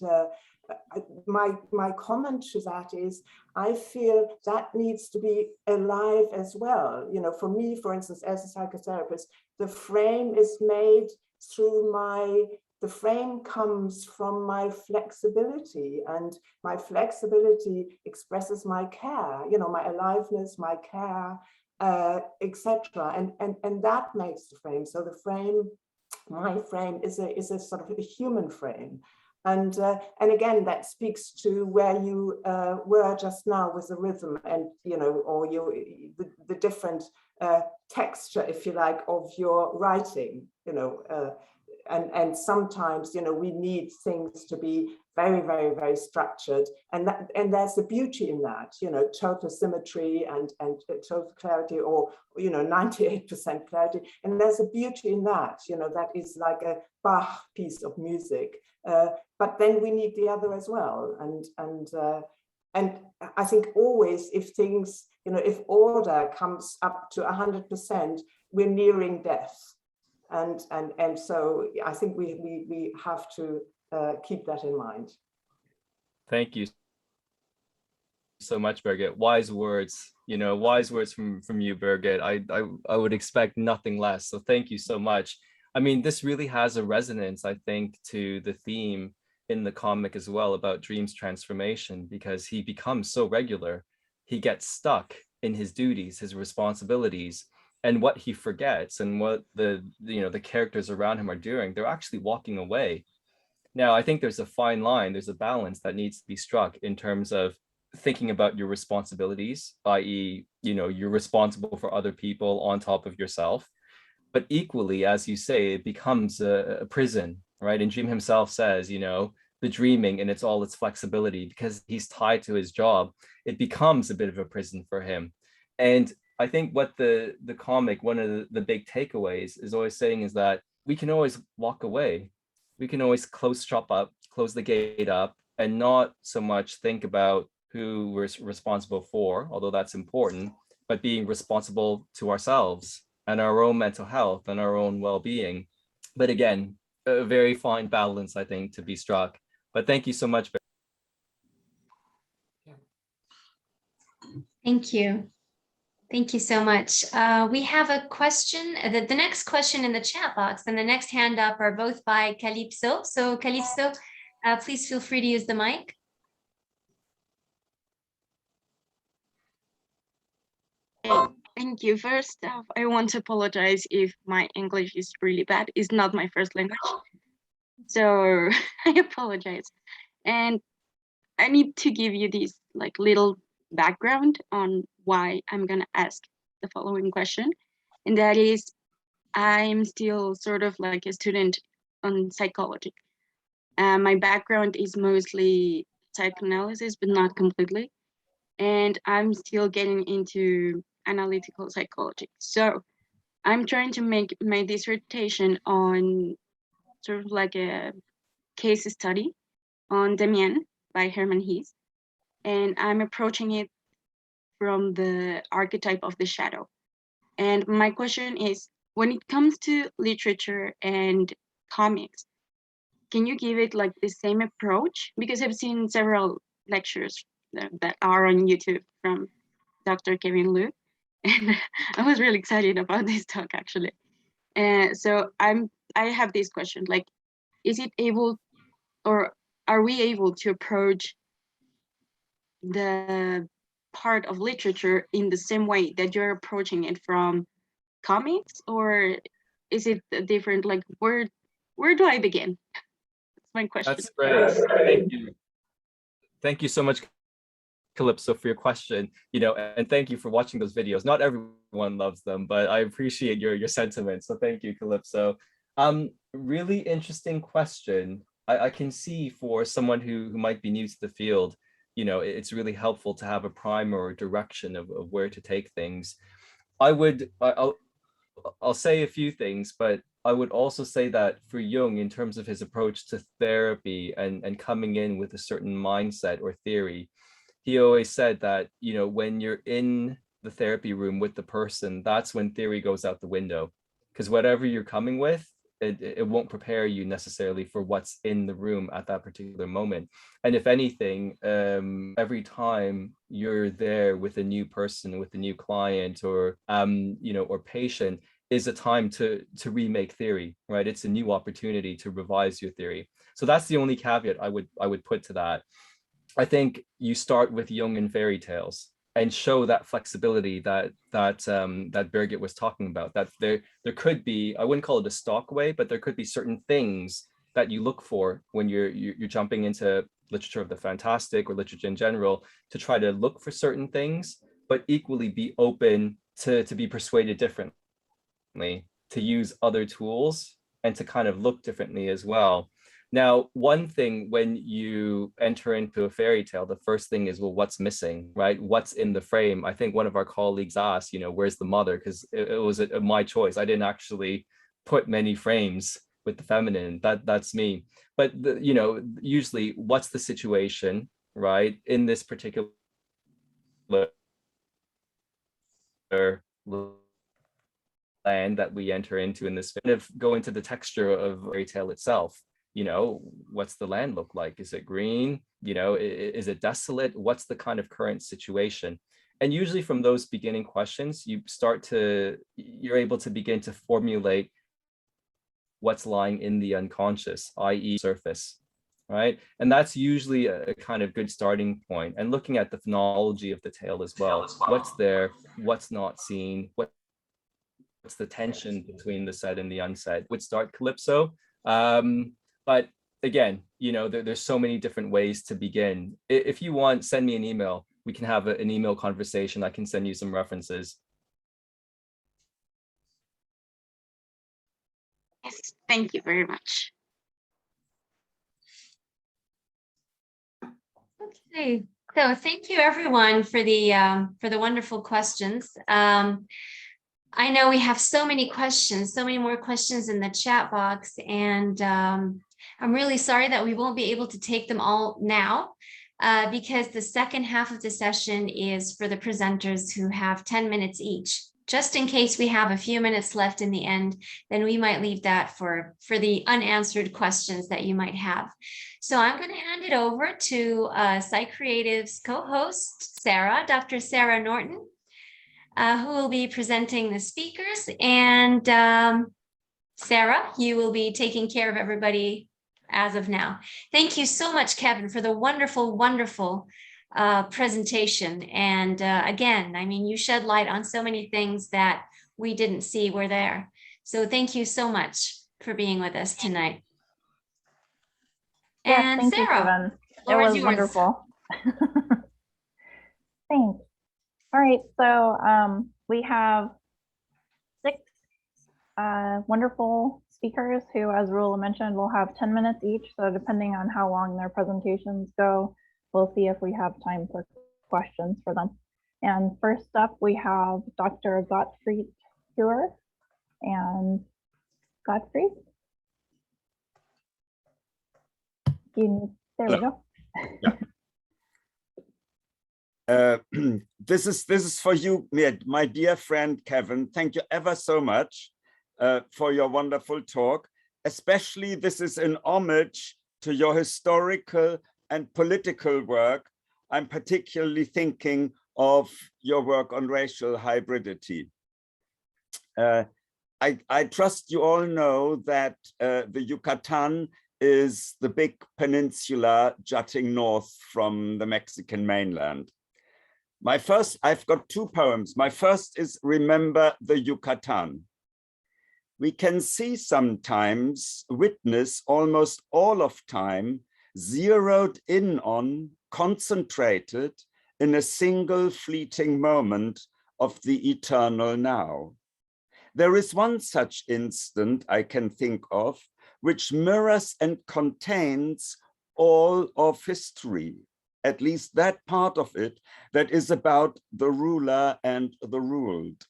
my comment to that is, I feel that needs to be alive as well. You know, for me, for instance, as a psychotherapist, the frame is made through the frame comes from my flexibility, and my flexibility expresses my care, you know, my aliveness, my care, etc. And that makes the frame. So the frame, my frame, is a sort of a human frame. And again, that speaks to where you were just now with the rhythm, and, you know, or the different texture, if you like, of your writing, you know. And sometimes, you know, we need things to be very, very, very structured, and there's a beauty in that, you know, total symmetry and total clarity, or, you know, 98% clarity, and there's a beauty in that, you know, that is like a Bach piece of music, but then we need the other as well. And I think always if things, if order comes up to 100%, we're nearing death. And so I think we have to keep that in mind. Thank you so much, Birgit. Wise words, wise words from you, Birgit. I would expect nothing less. So thank you so much. I mean, this really has a resonance, I think, to the theme in the comic as well about Dream's transformation, because he becomes so regular. He gets stuck in his duties, his responsibilities, and what he forgets and what the characters around him are doing. They're actually walking away. Now, I think there's a fine line, there's a balance that needs to be struck in terms of thinking about your responsibilities, i.e., you're responsible for other people on top of yourself. But equally, as you say, it becomes a prison, right? And Dream himself says, the dreaming in all its flexibility, because he's tied to his job, it becomes a bit of a prison for him. And I think what the comic, one of the big takeaways is always saying is that we can always walk away. We can always close shop up, close the gate up, and not so much think about who we're responsible for, although that's important, but being responsible to ourselves and our own mental health and our own well-being. But again, a very fine balance, I think, to be struck. But thank you so much. Thank you. Thank you so much. We have a question. The next question in the chat box and the next hand up are both by Callisto. So Callisto, please feel free to use the mic. Thank you. First off, I want to apologize if my English is really bad. It's not my first language. So I apologize. And I need to give you this little background on why I'm going to ask the following question. And that is, I'm still sort of like a student on psychology. My background is mostly psychoanalysis, but not completely. And I'm still getting into analytical psychology. So I'm trying to make my dissertation on sort of like a case study on Damien by Hermann Hesse. And I'm approaching it from the archetype of the shadow. And my question is, when it comes to literature and comics, can you give it the same approach? Because I've seen several lectures that are on YouTube from Dr. Kevin Liu. And I was really excited about this talk, actually. So I have this question, is it able, or are we able to approach the part of literature in the same way that you're approaching it from comics, or is it different? Where do I begin? That's my question. That's great. Thank you. Thank you so much, Calypso, for your question. And thank you for watching those videos. Not everyone loves them, but I appreciate your sentiments. So thank you, Calypso. Really interesting question. I can see for someone who might be new to the field, it's really helpful to have a primer or direction of where to take things. I'll say a few things, but I would also say that for Jung, in terms of his approach to therapy and coming in with a certain mindset or theory, he always said that, when you're in the therapy room with the person, that's when theory goes out the window, because whatever you're coming with, it won't prepare you necessarily for what's in the room at that particular moment. And if anything, every time you're there with a new person, with a new client or patient, is a time to remake theory, right? It's a new opportunity to revise your theory. So that's the only caveat I would put to that. I think you start with Jungian fairy tales and show that flexibility that Birgit was talking about, that there could be, I wouldn't call it a stock way, but there could be certain things that you look for when you're jumping into literature of the fantastic or literature in general, to try to look for certain things, but equally be open to be persuaded differently, to use other tools and to kind of look differently as well. Now, one thing when you enter into a fairy tale, the first thing is, well, what's missing, right? What's in the frame? I think one of our colleagues asked, where's the mother? Because it was my choice. I didn't actually put many frames with the feminine. That's me. But you know, usually, what's the situation, right, in this particular land that we enter into in this, kind of go into the texture of fairy tale itself. You know, what's the land look like? Is it green? You know, is it desolate? What's the kind of current situation? And usually from those beginning questions, you're able to begin to formulate what's lying in the unconscious, i.e. surface, right? And that's usually a kind of good starting point. And looking at the phonology of the tale as well. What's there, what's not seen, what's the tension between the said and the unsaid. Would start Calypso. But again, you know, there's so many different ways to begin. If you want, send me an email. We can have an email conversation. I can send you some references. Yes, thank you very much. Okay, so thank you everyone for the wonderful questions. I know we have so many questions, so many more questions in the chat box, and I'm really sorry that we won't be able to take them all now, because the second half of the session is for the presenters who have 10 minutes each. Just in case we have a few minutes left in the end, then we might leave that for the unanswered questions that you might have. So I'm going to hand it over to Psychreative's co-host, Sarah, Dr. Sarah Norton, who will be presenting the speakers. And Sarah, you will be taking care of everybody as of now. Thank you so much, Kevin, for the wonderful, wonderful presentation. And again, I mean, you shed light on so many things that we didn't see were there. So thank you so much for being with us tonight. Yes, and thank Sarah, you, Kevin. It floor is was yours. wonderful. Thanks. All right, so we have 6 wonderful speakers who, as Rula mentioned, will have 10 minutes each. So depending on how long their presentations go, we'll see if we have time for questions for them. And first up, we have Dr. Gottfried Heuer. And Gottfried? There we go. Yeah. This is for you, my dear friend Kevin. Thank you ever so much for your wonderful talk. Especially this is in homage to your historical and political work. I'm particularly thinking of your work on racial hybridity. I trust you all know that the Yucatan is the big peninsula jutting north from the Mexican mainland. I've got 2 poems. My first is Remember the Yucatan. We can see sometimes, witness almost all of time, zeroed in on, concentrated in a single fleeting moment of the eternal now. There is one such instant I can think of, which mirrors and contains all of history, at least that part of it that is about the ruler and the ruled.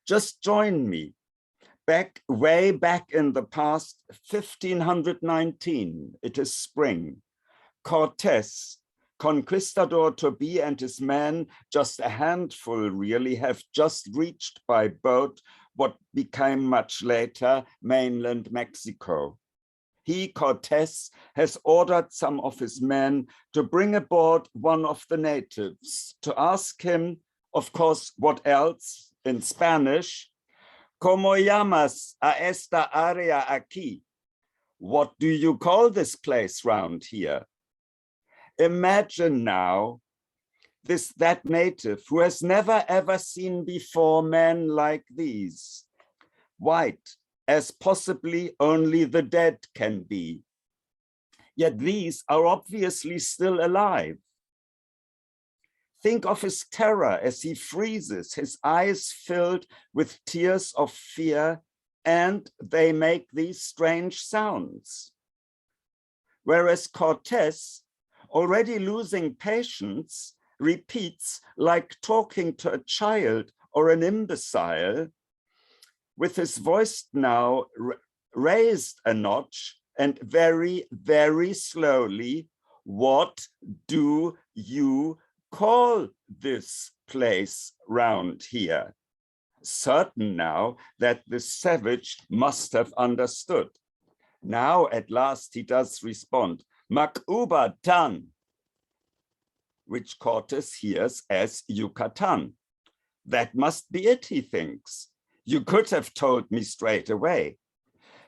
Just join me. Way back in the past, 1519, it is spring. Cortes, conquistador to be, and his men, just a handful really, have just reached by boat what became much later mainland Mexico. He, Cortes, has ordered some of his men to bring aboard one of the natives to ask him, of course, what else in Spanish, ¿Cómo llamas a esta área aquí? What do you call this place round here? Imagine now that native who has never ever seen before men like these, white as possibly only the dead can be. Yet these are obviously still alive. Think of his terror as he freezes, his eyes filled with tears of fear, and they make these strange sounds. Whereas Cortes, already losing patience, repeats like talking to a child or an imbecile, with his voice now raised a notch and very, very slowly, what do you call this place round here? Certain now that the savage must have understood. Now at last he does respond, Makuba tan, which Cortes hears as Yucatan. That must be it, he thinks. You could have told me straight away.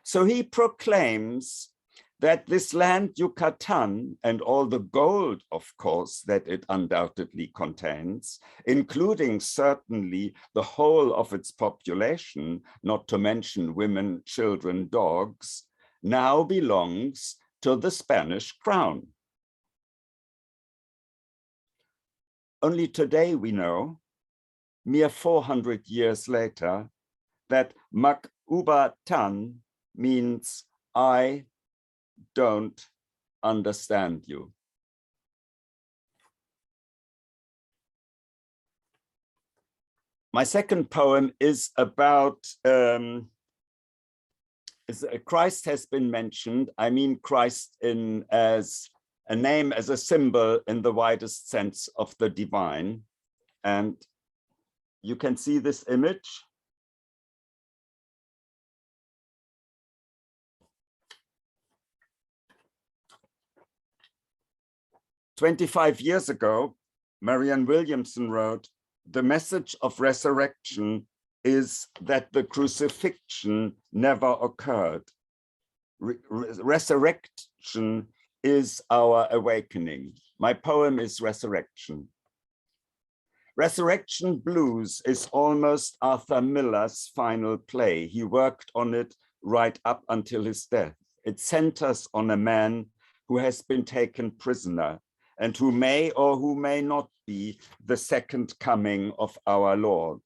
So he proclaims that this land Yucatan and all the gold, of course, that it undoubtedly contains, including certainly the whole of its population, not to mention women, children, dogs, now belongs to the Spanish crown. Only today we know, mere 400 years later, that Makuba tan means I don't understand you. My second poem is about, Christ has been mentioned. I mean Christ as a name, as a symbol in the widest sense of the divine. And you can see this image. "25 years ago, Marianne Williamson wrote, the message of resurrection is that the crucifixion never occurred. Resurrection is our awakening." My poem is Resurrection. Resurrection Blues is almost Arthur Miller's final play. He worked on it right up until his death. It centers on a man who has been taken prisoner and who may or who may not be the second coming of our Lord.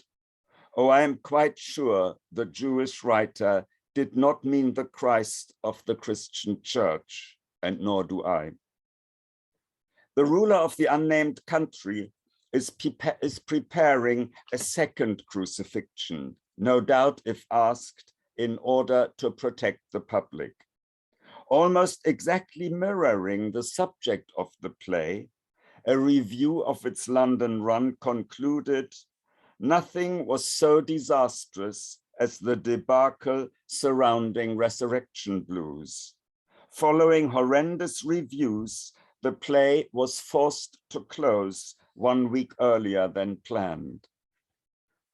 Oh, I am quite sure the Jewish writer did not mean the Christ of the Christian church, and nor do I. The ruler of the unnamed country is preparing a second crucifixion, no doubt if asked, in order to protect the public. Almost exactly mirroring the subject of the play, a review of its London run concluded, nothing was so disastrous as the debacle surrounding Resurrection Blues. Following horrendous reviews, the play was forced to close 1 week earlier than planned.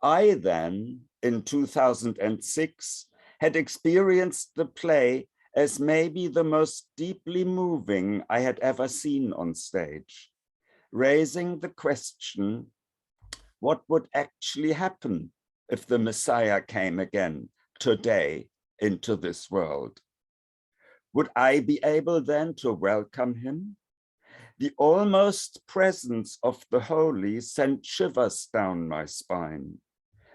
I then, in 2006, had experienced the play as maybe the most deeply moving I had ever seen on stage, raising the question, what would actually happen if the Messiah came again today into this world? Would I be able then to welcome him? The almost presence of the holy sent shivers down my spine.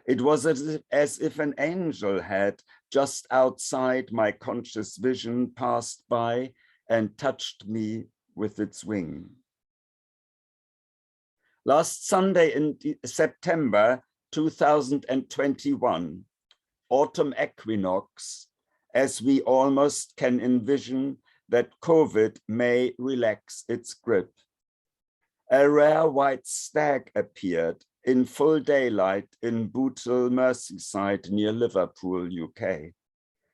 It was as if an angel had, just outside my conscious vision, passed by and touched me with its wing. Last Sunday in September 2021, autumn equinox, as we almost can envision that COVID may relax its grip. A rare white stag appeared in full daylight in Bootle, Merseyside near Liverpool, UK.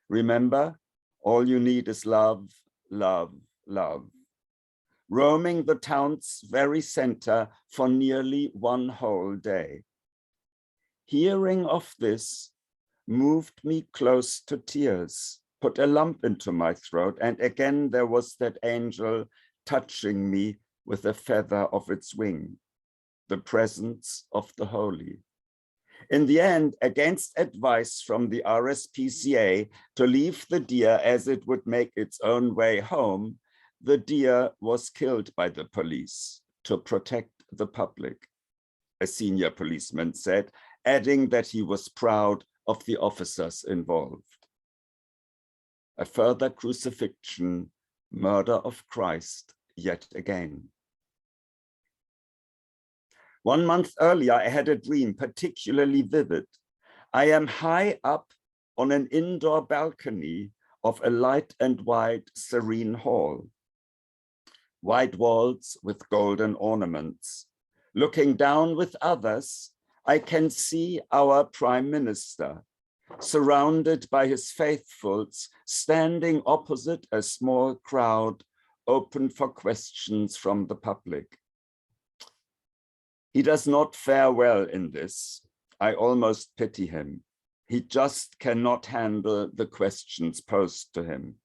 Remember, all you need is love, love, love. Roaming the town's very center for nearly 1 whole day. Hearing of this moved me close to tears, put a lump into my throat, and again there was that angel touching me with a feather of its wing, the presence of the holy. In the end, against advice from the RSPCA to leave the deer as it would make its own way home, the deer was killed by the police to protect the public, a senior policeman said, adding that he was proud of the officers involved. A further crucifixion, murder of Christ yet again. 1 month earlier, I had a dream particularly vivid. I am high up on an indoor balcony of a light and wide, serene hall. White walls with golden ornaments. Looking down with others, I can see our Prime Minister, surrounded by his faithfuls, standing opposite a small crowd open for questions from the public. He does not fare well in this. I almost pity him. He just cannot handle the questions posed to him.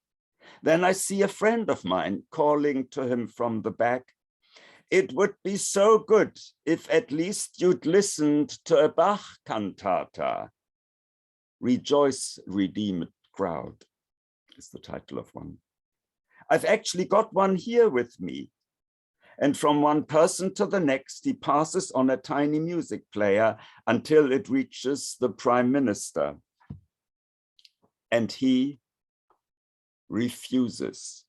Then I see a friend of mine calling to him from the back, "It would be so good if at least you'd listened to a Bach cantata." Rejoice, Redeemed Crowd is the title of one. I've actually got one here with me. And from one person to the next, he passes on a tiny music player until it reaches the Prime Minister. And he refuses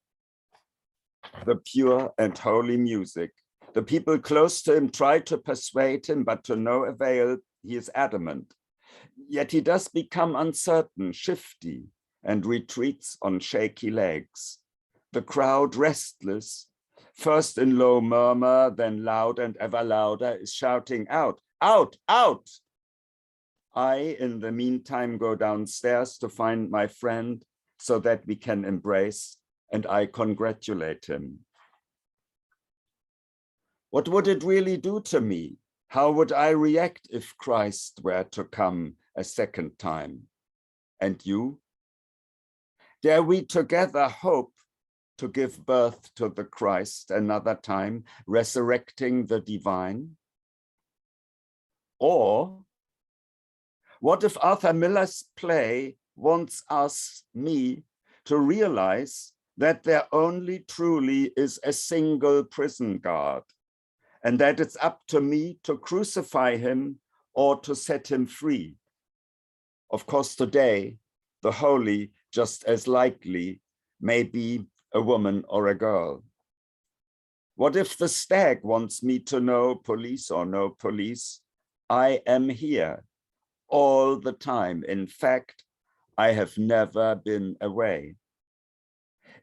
the pure and holy music. The people close to him try to persuade him, but to no avail. He is adamant. Yet he does become uncertain, shifty, and retreats on shaky legs. The crowd, restless, first in low murmur, then loud and ever louder, is shouting out, "Out, out!" I, in the meantime, go downstairs to find my friend so that we can embrace, and I congratulate him. What would it really do to me? How would I react if Christ were to come a second time? And you? Dare we together hope to give birth to the Christ another time, resurrecting the divine? Or what if Arthur Miller's play wants us, me, to realize that there only truly is a single prison guard, and that it's up to me to crucify him or to set him free? Of course, today, the holy, just as likely, may be a woman or a girl. What if the stag wants me to know, police or no police, I am here all the time. In fact, I have never been away.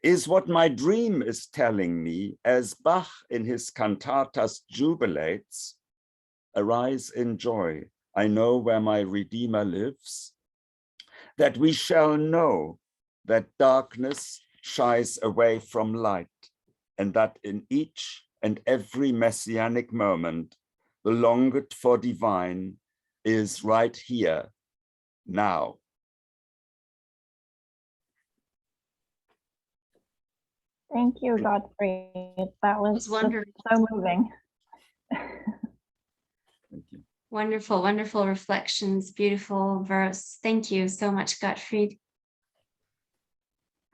Is what my dream is telling me, as Bach in his cantatas jubilates, "Arise in joy, I know where my Redeemer lives," that we shall know that darkness shies away from light, and that in each and every messianic moment, the longed for divine is right here, now. Thank you, Gottfried. That was wonderful. So moving. Thank you. Wonderful, wonderful reflections, beautiful verse. Thank you so much, Gottfried.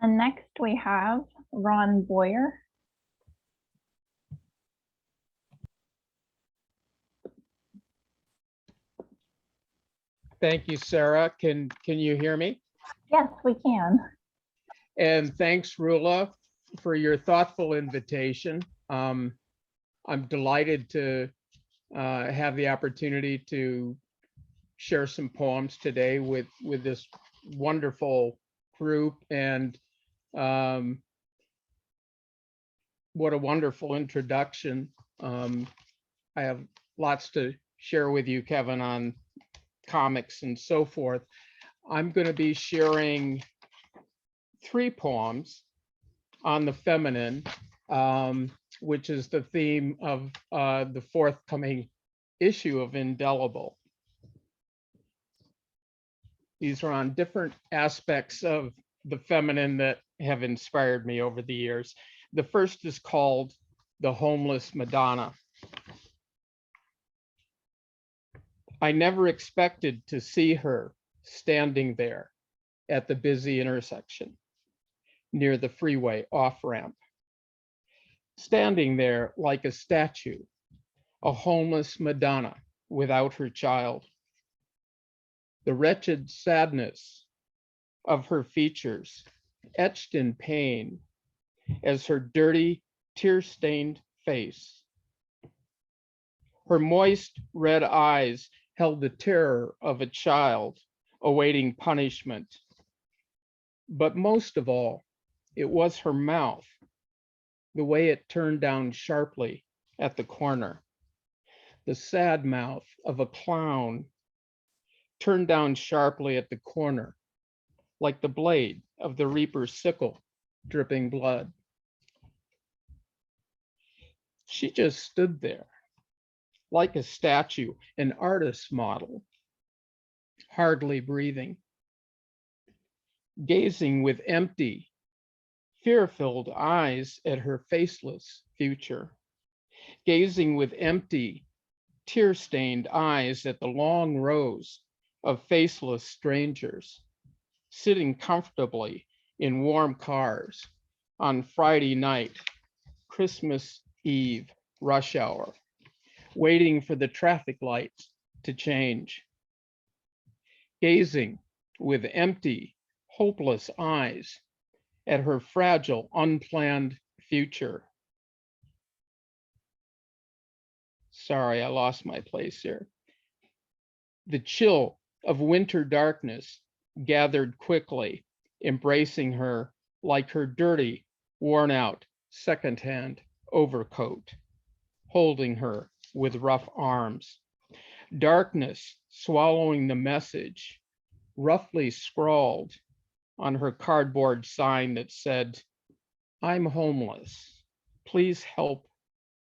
And next we have Ron Boyer. Thank you, Sarah. Can you hear me? Yes, we can. And thanks, Rula, for your thoughtful invitation. I'm delighted to have the opportunity to share some poems today with this wonderful group, and what a wonderful introduction. I have lots to share with you, Kevin, on comics and so forth. I'm going to be sharing 3 poems on the feminine, which is the theme of the forthcoming issue of Indelible. These are on different aspects of the feminine that have inspired me over the years. The first is called The Homeless Madonna. I never expected to see her standing there at the busy intersection near the freeway off-ramp, standing there like a statue, a homeless Madonna without her child. The wretched sadness of her features etched in pain as her dirty, tear-stained face. Her moist red eyes held the terror of a child awaiting punishment. But most of all, it was her mouth, the way it turned down sharply at the corner. The sad mouth of a clown turned down sharply at the corner, like the blade of the reaper's sickle, dripping blood. She just stood there, like a statue, an artist's model, hardly breathing, gazing with empty, fear-filled eyes at her faceless future, gazing with empty, tear-stained eyes at the long rows of faceless strangers, sitting comfortably in warm cars on Friday night, Christmas Eve rush hour, waiting for the traffic lights to change, gazing with empty, hopeless eyes at her fragile, unplanned future. Sorry, I lost my place here. The chill of winter darkness gathered quickly, embracing her like her dirty, worn out, secondhand overcoat, holding her with rough arms. Darkness swallowing the message, roughly scrawled on her cardboard sign that said, "I'm homeless. Please help.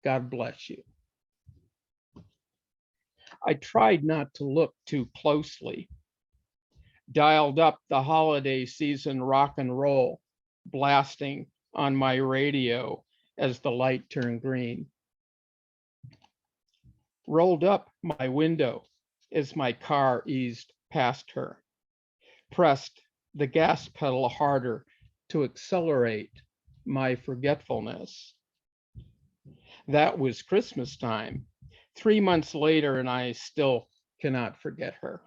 God bless you." I tried not to look too closely, dialed up the holiday season rock and roll, blasting on my radio as the light turned green. Rolled up my window as my car eased past her, pressed the gas pedal harder to accelerate my forgetfulness. That was Christmas time, 3 months later, and I still cannot forget her.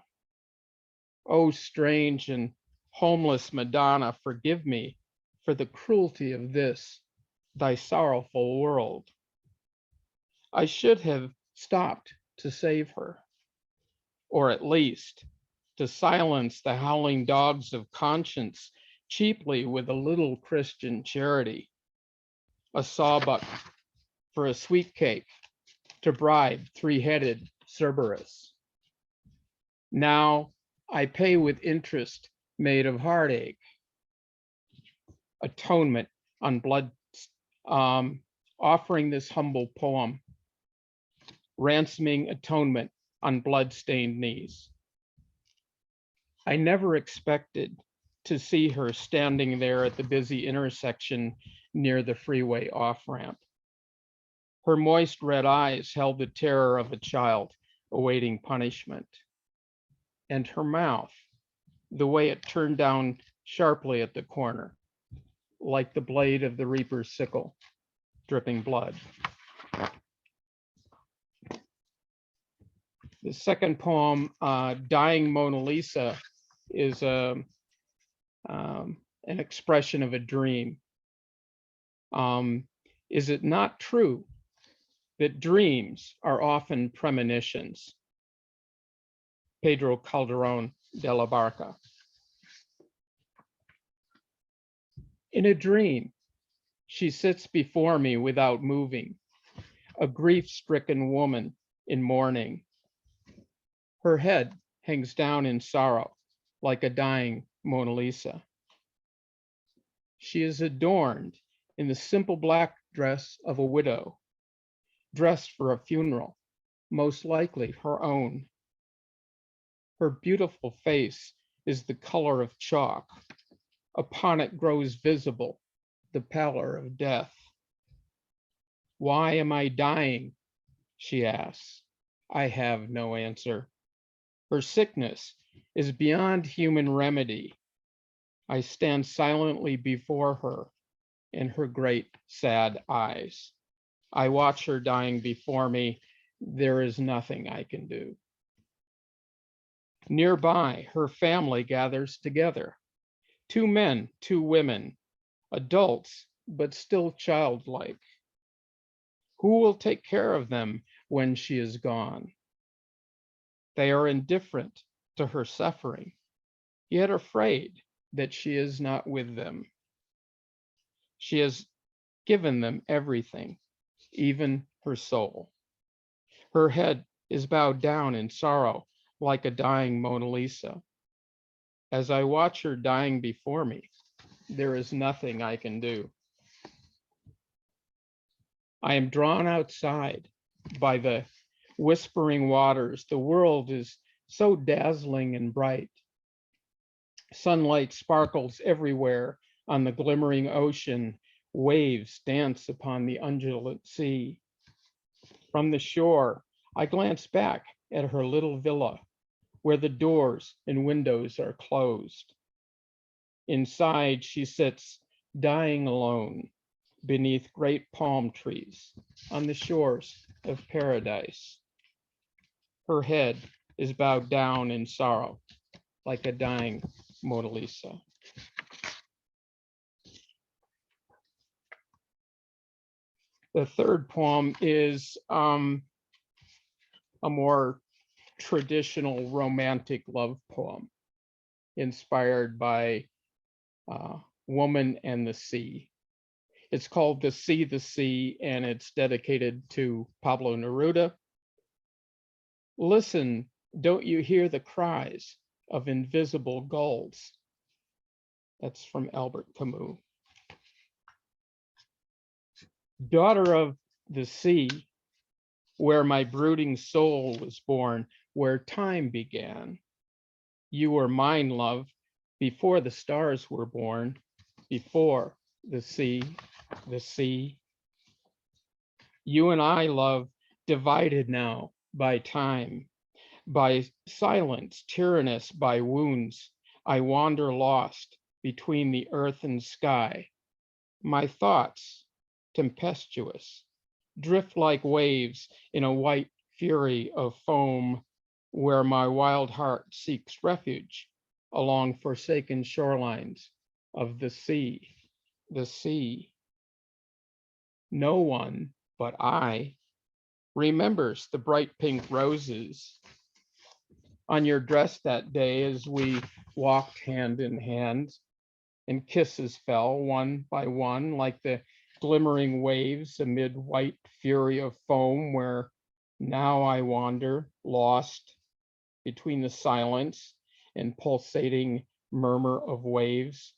Oh, strange and homeless Madonna, forgive me for the cruelty of this, thy sorrowful world. I should have stopped to save her, or at least to silence the howling dogs of conscience cheaply with a little Christian charity, a sawbuck for a sweet cake to bribe three-headed Cerberus. Now I pay with interest made of heartache. Atonement on blood, offering this humble poem, ransoming atonement on blood-stained knees. I never expected to see her standing there at the busy intersection near the freeway off-ramp. Her moist red eyes held the terror of a child awaiting punishment. And her mouth, the way it turned down sharply at the corner, like the blade of the reaper's sickle, dripping blood. The second poem, Dying Mona Lisa, is an expression of a dream. Is it not true that dreams are often premonitions? Pedro Calderón de la Barca. In a dream, she sits before me without moving, a grief-stricken woman in mourning. Her head hangs down in sorrow like a dying Mona Lisa. She is adorned in the simple black dress of a widow, dressed for a funeral, most likely her own. Her beautiful face is the color of chalk. Upon it grows visible the pallor of death. Why am I dying? She asks. I have no answer. Her sickness is beyond human remedy. I stand silently before her in her great sad eyes. I watch her dying before me. There is nothing I can do. Nearby, her family gathers together. 2 men, 2 women, adults, but still childlike. Who will take care of them when she is gone? They are indifferent to her suffering, yet afraid that she is not with them. She has given them everything, even her soul. Her head is bowed down in sorrow like a dying Mona Lisa. As I watch her dying before me, there is nothing I can do. I am drawn outside by the whispering waters. The world is so dazzling and bright. Sunlight sparkles everywhere on the glimmering ocean. Waves dance upon the undulate sea. From the shore, I glance back at her little villa, where the doors and windows are closed. Inside, she sits dying alone beneath great palm trees on the shores of paradise. Her head is bowed down in sorrow like a dying Mona Lisa. The third poem is a more traditional romantic love poem inspired by Woman and the Sea. It's called The Sea, and it's dedicated to Pablo Neruda. Listen, don't you hear the cries of invisible gulls? That's from Albert Camus. Daughter of the sea, where my brooding soul was born, where time began. You were mine, love, before the stars were born, before the sea. You and I, love, divided now by time, by silence, tyrannous, by wounds. I wander lost between the earth and sky. My thoughts, tempestuous, drift like waves in a white fury of foam, where my wild heart seeks refuge along forsaken shorelines of the sea. No one but I remembers the bright pink roses on your dress that day as we walked hand in hand, and kisses fell one by one like the glimmering waves amid white fury of foam, where now I wander lost between the silence and pulsating murmur of waves,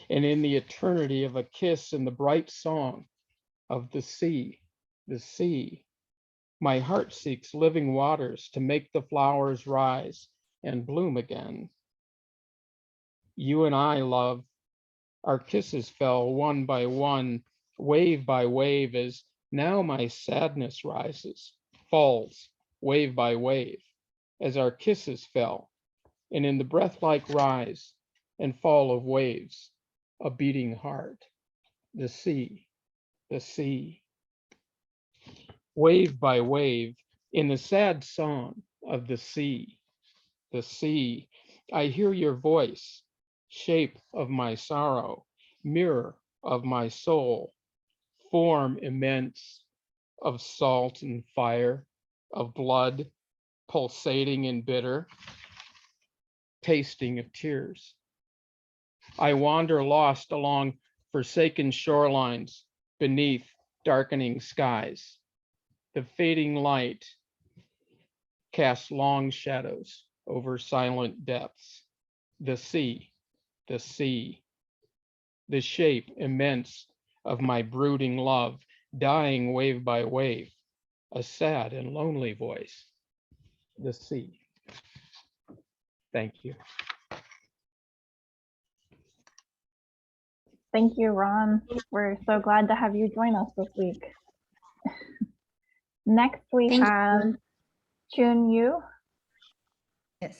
and in the eternity of a kiss and the bright song of the sea. My heart seeks living waters to make the flowers rise and bloom again. You and I, love, our kisses fell one by one, wave by wave, as now my sadness rises, falls wave by wave, as our kisses fell, and in the breath-like rise and fall of waves, a beating heart, the sea. Wave by wave, in the sad song of the sea, I hear your voice, shape of my sorrow, mirror of my soul, form immense of salt and fire, of blood pulsating and bitter, tasting of tears. I wander lost along forsaken shorelines beneath darkening skies. The fading light casts long shadows over silent depths. The sea, the shape immense of my brooding love, dying wave by wave, a sad and lonely voice, the sea. Thank you. Thank you, Ron. We're so glad to have you join us this week. Next, we have Chun Yu. Yes,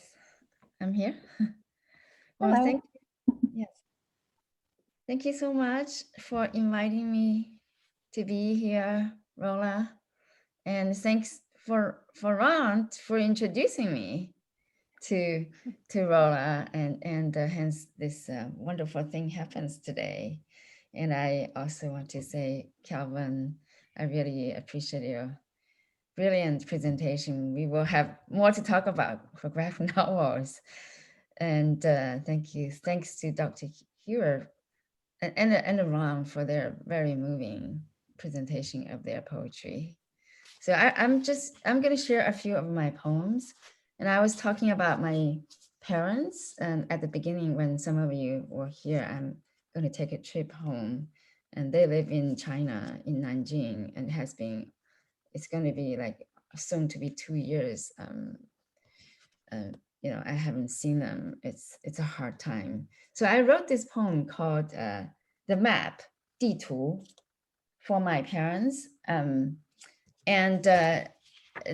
I'm here. Hello. Well, thank you so much for inviting me to be here, Rola. And thanks for Ron for introducing me to Rola, and hence this wonderful thing happens today. And I also want to say, Calvin, I really appreciate your brilliant presentation. We will have more to talk about for graphic novels. And thanks to Dr. Heuer and Ron for their very moving presentation of their poetry. So I'm going to share a few of my poems. And I was talking about my parents, and at the beginning when some of you were here, I'm going to take a trip home, and they live in China, in Nanjing, and it's going to be like soon to be 2 years. You know, I haven't seen them. It's a hard time. So I wrote this poem called The Map, 地图, for my parents.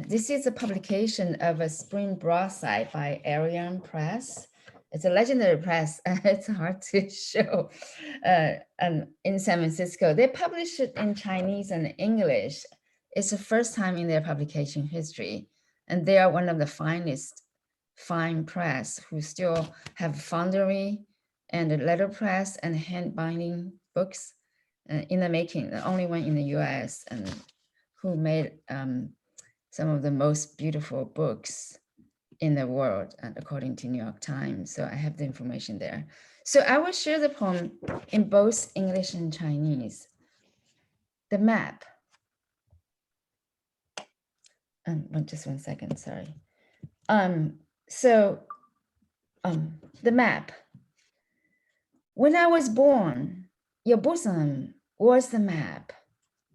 This is a publication of a spring broadside by Ariane Press. It's a legendary press. It's hard to show. In San Francisco, they publish it in Chinese and English. It's the first time in their publication history. And they are one of the finest fine press who still have foundry and a letterpress and hand binding books in the making, the only one in the US, and who made some of the most beautiful books in the world, according to New York Times. So I have the information there. So I will share the poem in both English and Chinese. The Map. Just 1 second, sorry. The Map. When I was born, your bosom was the map.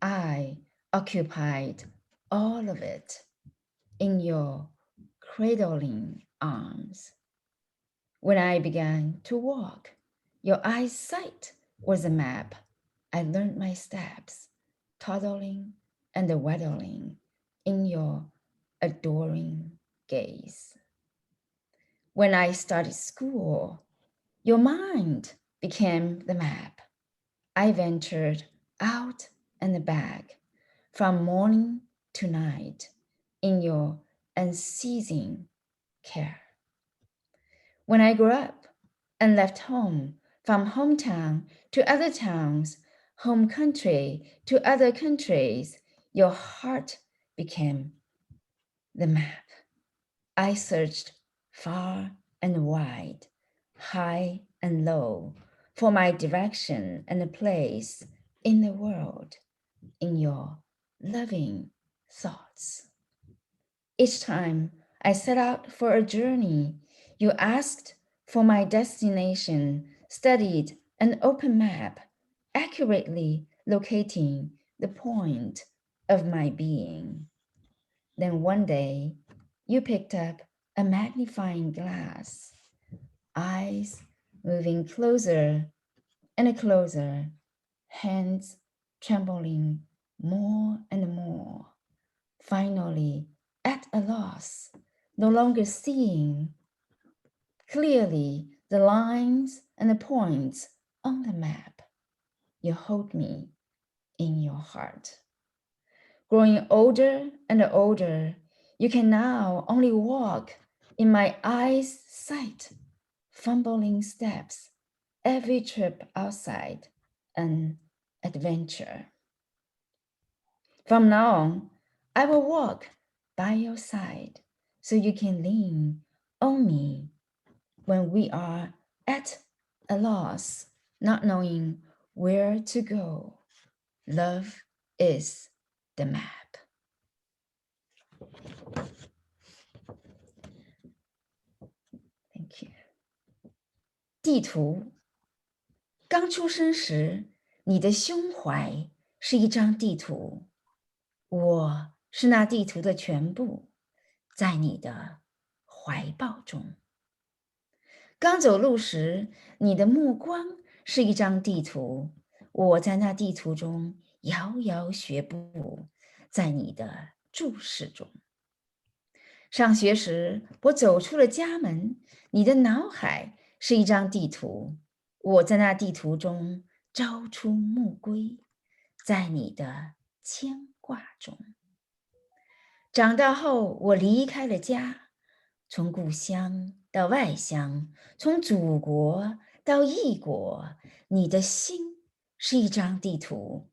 I occupied all of it in your cradling arms. When I began to walk, your eyesight was a map. I learned my steps, toddling and waddling in your adoring gaze. When I started school, your mind became the map. I ventured out and back from morning to night in your unceasing care. When I grew up and left home, from hometown to other towns, home country to other countries, your heart became the map. I searched far and wide, high and low, for my direction and a place in the world, in your loving thoughts. Each time I set out for a journey, you asked for my destination, studied an open map, accurately locating the point of my being. Then one day, you picked up a magnifying glass, eyes moving closer and closer, hands trembling more and more. Finally, at a loss, no longer seeing clearly the lines and the points on the map, you hold me in your heart. Growing older and older, you can now only walk in my eyes' sight, fumbling steps, every trip outside an adventure. From now on, I will walk by your side so you can lean on me when we are at a loss, not knowing where to go. Love is the map. Thank you. 地图。刚出生时，你的胸怀是一张地图，我是那地图的全部，在你的怀抱中。刚走路时，你的目光是一张地图，我在那地图中摇摇学步，在你的注视中。上学时，我走出了家门，你的脑海是一张地图，我在那地图中朝出暮归，在你的牵挂中。长大后，我离开了家，从故乡到外乡，从祖国到异国，你的心是一张地图，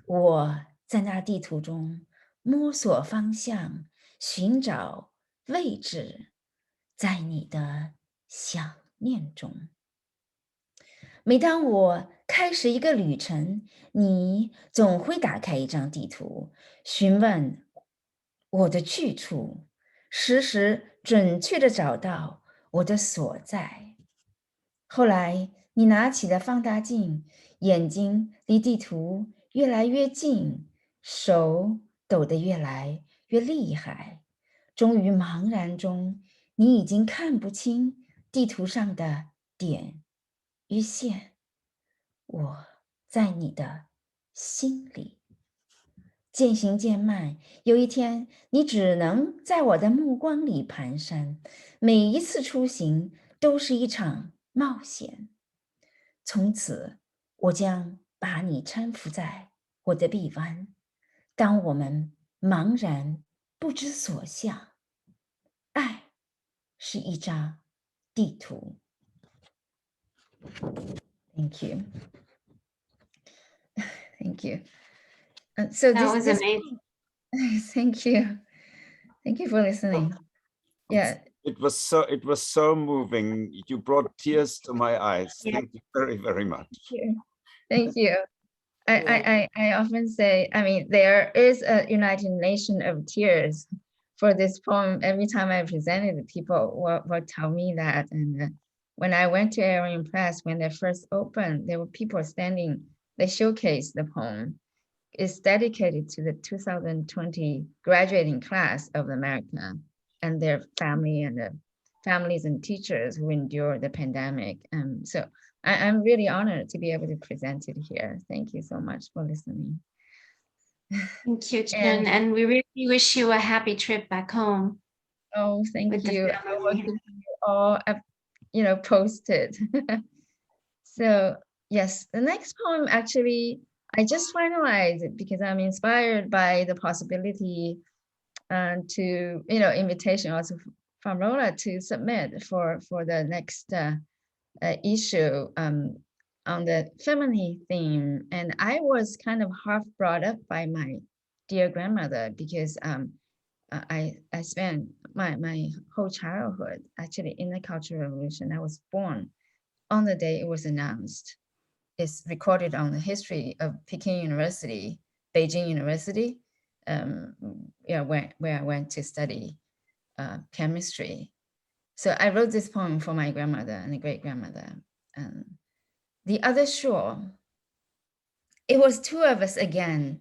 我在那地图中摸索方向，寻找位置，在你的想念中。每当我开始一个旅程，你总会打开一张地图，询问我的去处，时时准确地找到我的所在。后来，你拿起了放大镜，眼睛离地图越来越近，手抖得越来越厉害。终于茫然中，你已经看不清地图上的点与线。我在你的心里，渐行渐慢。有一天，你只能在我的目光里蹒跚。每一次出行都是一场冒险。从此，我将把你搀扶在我的臂弯。当我们茫然不知所向，爱是一张地图。Thank you. Thank you. So That was amazing. Thank you. Thank you for listening. Yeah. It was so moving. You brought tears to my eyes. Thank you very, very much. Thank you. I often say, I mean, there is a United Nations of tears for this poem. Every time I present it, people will tell me that. And when I went to Arian Press, when they first opened, there were people standing, they showcased the poem. It's dedicated to the 2020 graduating class of America and their family and the families and teachers who endured the pandemic. So I'm really honored to be able to present it here. Thank you so much for listening. Thank you, Chun. And we really wish you a happy trip back home. Oh, thank you. I will keep you all, posted. So yes, the next poem actually, I just finalized it because I'm inspired by the possibility to, invitation also from Rola to submit for the next issue on the feminine theme. And I was kind of half brought up by my dear grandmother because I spent my whole childhood actually in the Cultural Revolution. I was born on the day it was announced. It's recorded on the history of Peking University, Beijing University, where I went to study chemistry. So I wrote this poem for my grandmother and great-grandmother. The Other Shore. It was two of us again,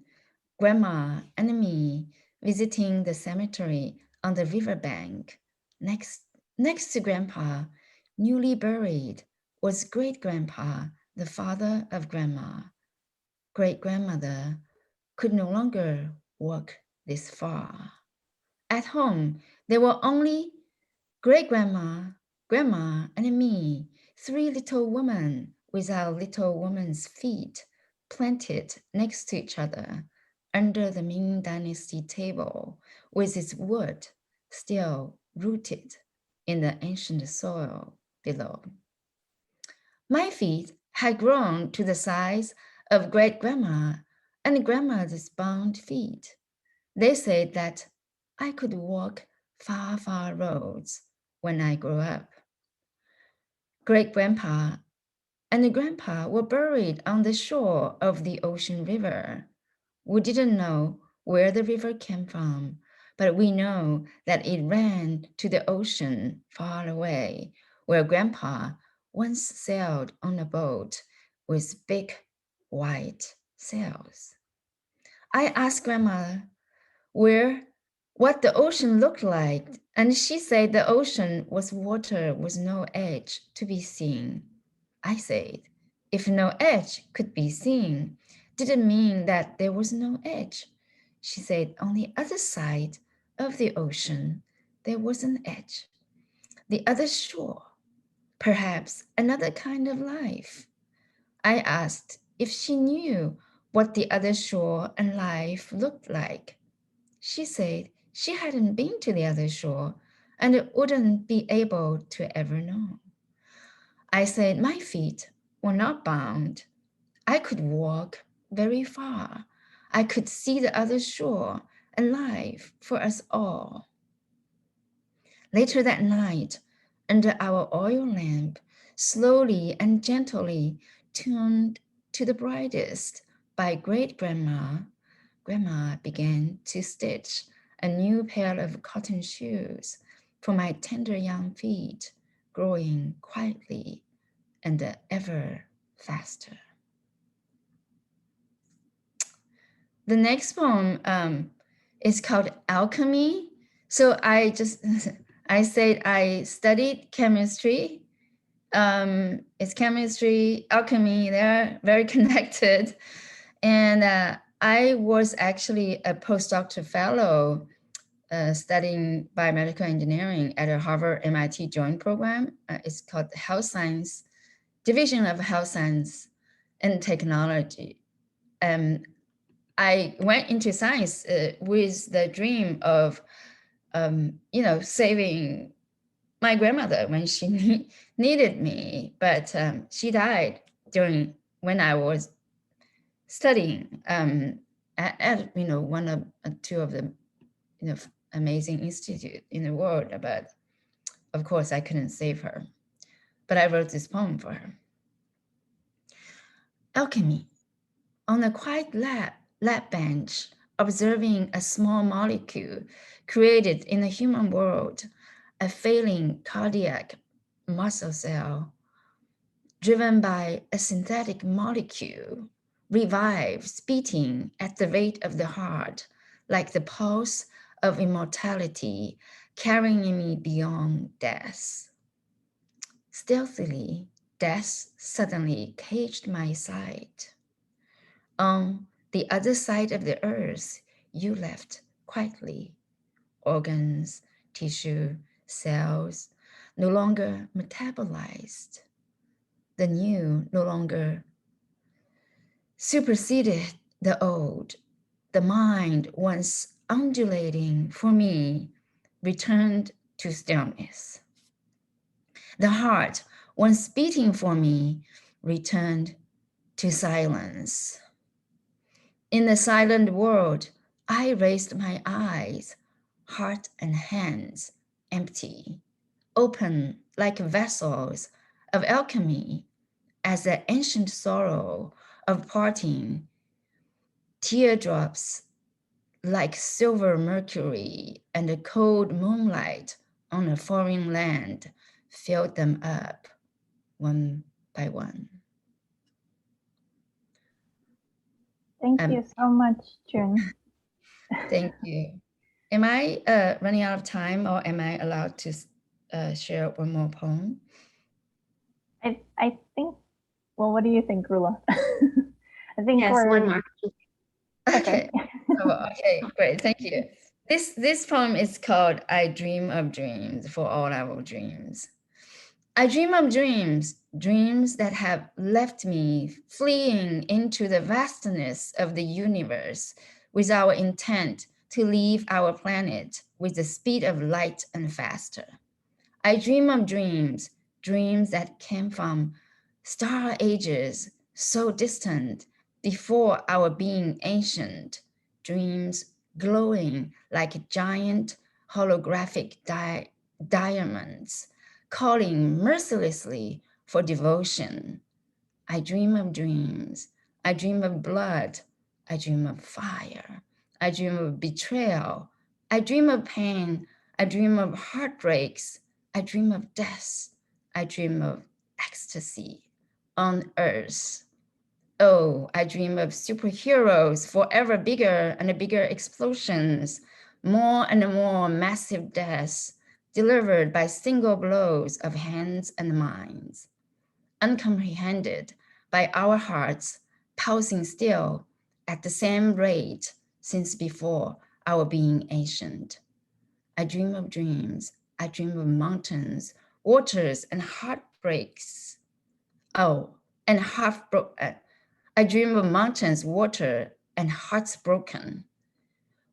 Grandma and me, visiting the cemetery on the riverbank. Next to Grandpa, newly buried, was Great-Grandpa, the father of Grandma. Great-grandmother could no longer walk this far. At home, there were only Great-grandma, Grandma, and me, three little women with our little woman's feet planted next to each other under the Ming Dynasty table with its wood still rooted in the ancient soil below. My feet had grown to the size of Great-grandma and Grandma's bound feet. They said that I could walk far, far roads when I grew up. Great-grandpa and Grandpa were buried on the shore of the ocean river. We didn't know where the river came from, but we know that it ran to the ocean far away, where Grandpa once sailed on a boat with big white sails. I asked Grandma what the ocean looked like, and she said the ocean was water with no edge to be seen. I said, if no edge could be seen, did it mean that there was no edge? She said, on the other side of the ocean, there was an edge. The other shore, perhaps another kind of life. I asked if she knew what the other shore and life looked like. She said she hadn't been to the other shore and wouldn't be able to ever know. I said my feet were not bound. I could walk very far. I could see the other shore and life for us all. Later that night, under our oil lamp, slowly and gently tuned to the brightest by great-grandma, Grandma began to stitch a new pair of cotton shoes for my tender young feet, growing quietly and ever faster. The next poem is called Alchemy. So I said I studied chemistry. It's chemistry, alchemy, they're very connected. And I was actually a postdoctoral fellow studying biomedical engineering at a Harvard MIT joint program. It's called the Health Science, Division of Health Science and Technology. I went into science with the dream of, saving my grandmother when she needed me, but she died when I was studying at one of two of the amazing institute in the world, but of course I couldn't save her. But I wrote this poem for her. Alchemy. On a quiet lab bench, observing a small molecule created in the human world, a failing cardiac muscle cell, driven by a synthetic molecule, revives, beating at the rate of the heart, like the pulse of immortality, carrying me beyond death. Stealthily, death suddenly caged my sight. On the other side of the earth, you left quietly. Organs, tissue, cells, no longer metabolized. The new no longer superseded the old. The mind, once undulating for me, returned to stillness. The heart, once beating for me, returned to silence. In the silent world, I raised my eyes, heart and hands empty, open like vessels of alchemy, as the ancient sorrow of parting, teardrops like silver mercury and the cold moonlight on a foreign land filled them up one by one. Thank you so much, Chun. Thank you. Am I running out of time, or am I allowed to share one more poem? I think, well, what do you think, Rula? I think yes, one more. Okay. Okay, great, thank you. This poem is called I Dream of Dreams for All Our Dreams. I dream of dreams, dreams that have left me fleeing into the vastness of the universe with our intent to leave our planet with the speed of light and faster. I dream of dreams, dreams that came from star ages so distant before our being ancient, dreams glowing like giant holographic diamonds, calling mercilessly for devotion. I dream of dreams. I dream of blood. I dream of fire. I dream of betrayal. I dream of pain. I dream of heartbreaks. I dream of death. I dream of ecstasy on earth. Oh, I dream of superheroes, forever bigger and bigger explosions, more and more massive deaths, delivered by single blows of hands and minds, uncomprehended by our hearts, pulsing still at the same rate since before our being ancient. I dream of dreams. I dream of mountains, waters, and heartbreaks. Oh, and I dream of mountains, water, and hearts broken.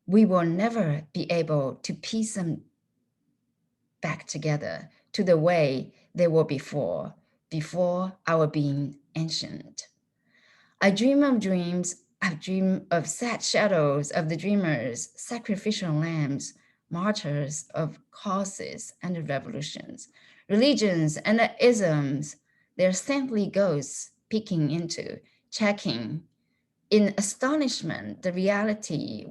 We will never be able to piece them back together to the way they were before our being ancient. I dream of dreams. I dream of sad shadows of the dreamers, sacrificial lambs, martyrs of causes and revolutions, religions and isms. They're simply ghosts peeking into, checking in astonishment the reality,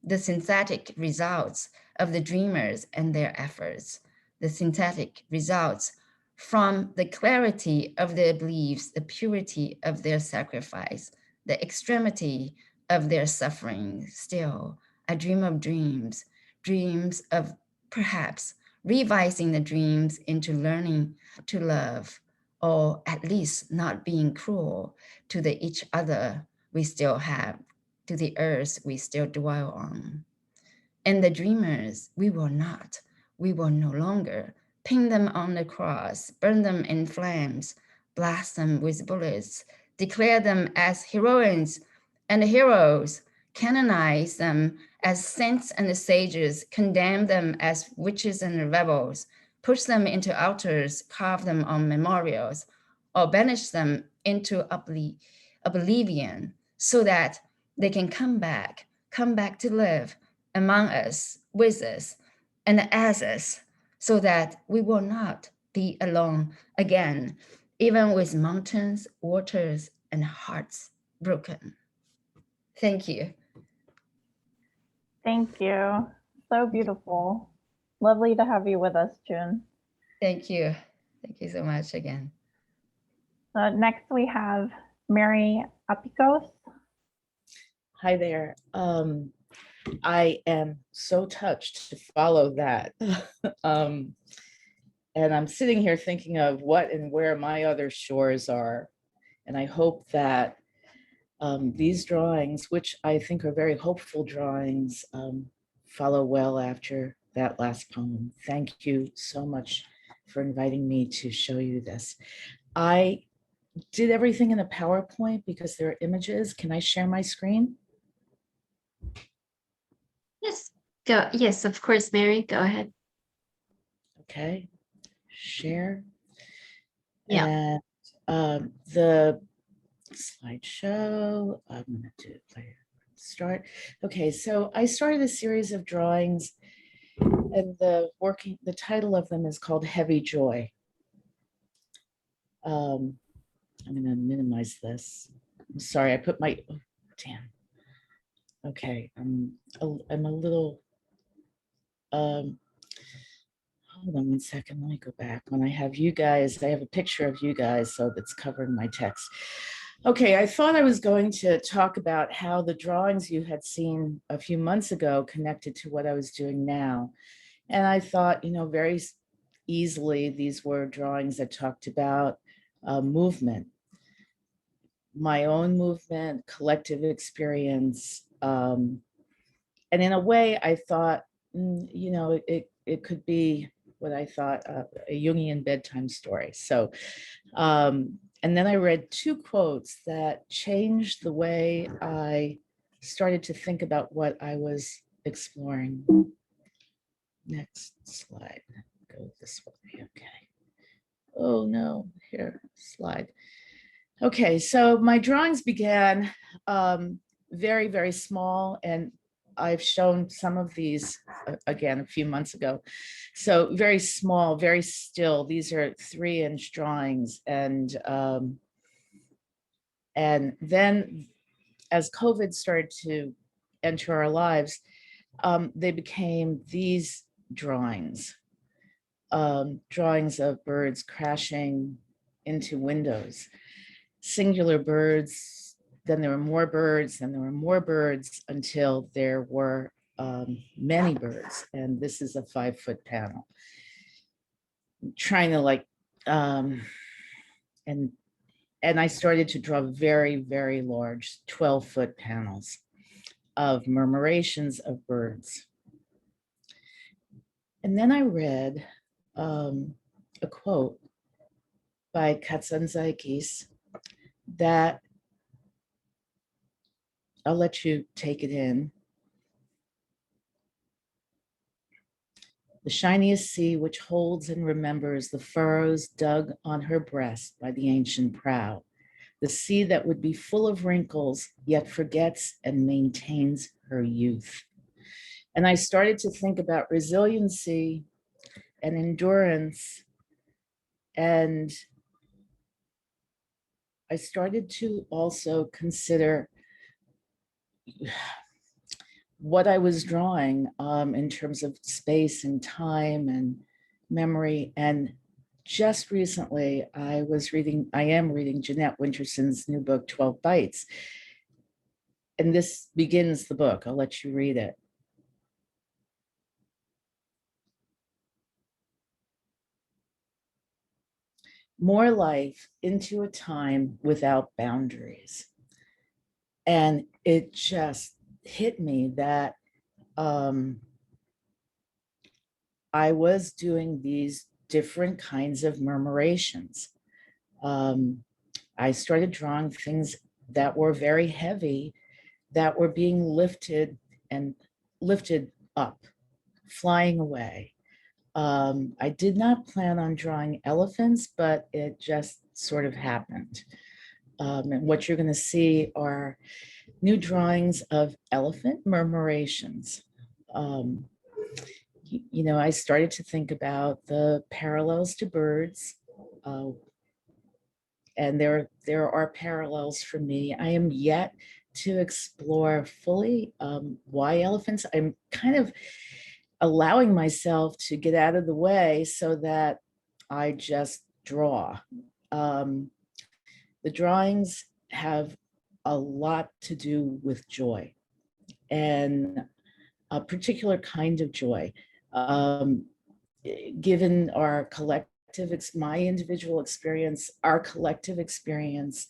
the synthetic results of the dreamers and their efforts, the synthetic results from the clarity of their beliefs, the purity of their sacrifice, the extremity of their suffering. Still, I dream of dreams, dreams of perhaps revising the dreams into learning to love, or at least not being cruel to the each other we still have, to the earth we still dwell on. And the dreamers, we will no longer pin them on the cross, burn them in flames, blast them with bullets, declare them as heroines and heroes, canonize them as saints and sages, condemn them as witches and rebels, push them into altars, carve them on memorials, or banish them into oblivion so that they can come back to live among us, with us, and as us, so that we will not be alone again, even with mountains, waters, and hearts broken. Thank you. Thank you. So beautiful. Lovely to have you with us, Chun. Thank you. Thank you so much again. Next we have Mary Apikos. Hi there. I am so touched to follow that. And I'm sitting here thinking of what and where my other shores are. And I hope that these drawings, which I think are very hopeful drawings, follow well after that last poem. Thank you so much for inviting me to show you this. I did everything in a PowerPoint because there are images. Can I share my screen? Yes, go. Yes, of course, Mary, go ahead. Okay, share. Yeah. And the slideshow, I'm gonna start. Okay, so I started a series of drawings and the title of them is called Heavy Joy. I'm gonna minimize this. I'm sorry, I put my, oh, damn. Okay, I'm a little, hold on 1 second, let me go back. When I have you guys, I have a picture of you guys, so that's covering my text. Okay, I thought I was going to talk about how the drawings you had seen a few months ago connected to what I was doing now. And I thought, you know, very easily, these were drawings that talked about movement, my own movement, collective experience. And in a way, I thought, you know, it could be what I thought a Jungian bedtime story. So, and then I read 2 quotes that changed the way I started to think about what I was exploring. Next slide, go this way, okay. Oh no, here, slide. Okay, so my drawings began very, very small, and I've shown some of these again a few months ago. So very small, very still. These are 3-inch drawings, and then as COVID started to enter our lives, they became these drawings, drawings of birds crashing into windows, singular birds. Then there were more birds, then there were more birds, until there were many birds. And this is a 5-foot panel. I'm trying to like, and I started to draw very, very large 12-foot panels of murmurations of birds. And then I read a quote by Katsantzakis that I'll let you take it in. The shiniest sea which holds and remembers the furrows dug on her breast by the ancient prow. The sea that would be full of wrinkles, yet forgets and maintains her youth. And I started to think about resiliency and endurance. And I started to also consider what I was drawing in terms of space and time and memory. And just recently, I am reading Jeanette Winterson's new book, 12 Bites. And this begins the book. I'll let you read it. More life into a time without boundaries. And it just hit me that I was doing these different kinds of murmurations. I started drawing things that were very heavy, that were being lifted up, flying away. I did not plan on drawing elephants, but it just sort of happened. And what you're going to see are new drawings of elephant murmurations. You know, I started to think about the parallels to birds, and there are parallels for me. I am yet to explore fully why elephants. I'm kind of allowing myself to get out of the way so that I just draw. The drawings have a lot to do with joy, and a particular kind of joy. Given our collective, my individual experience, our collective experience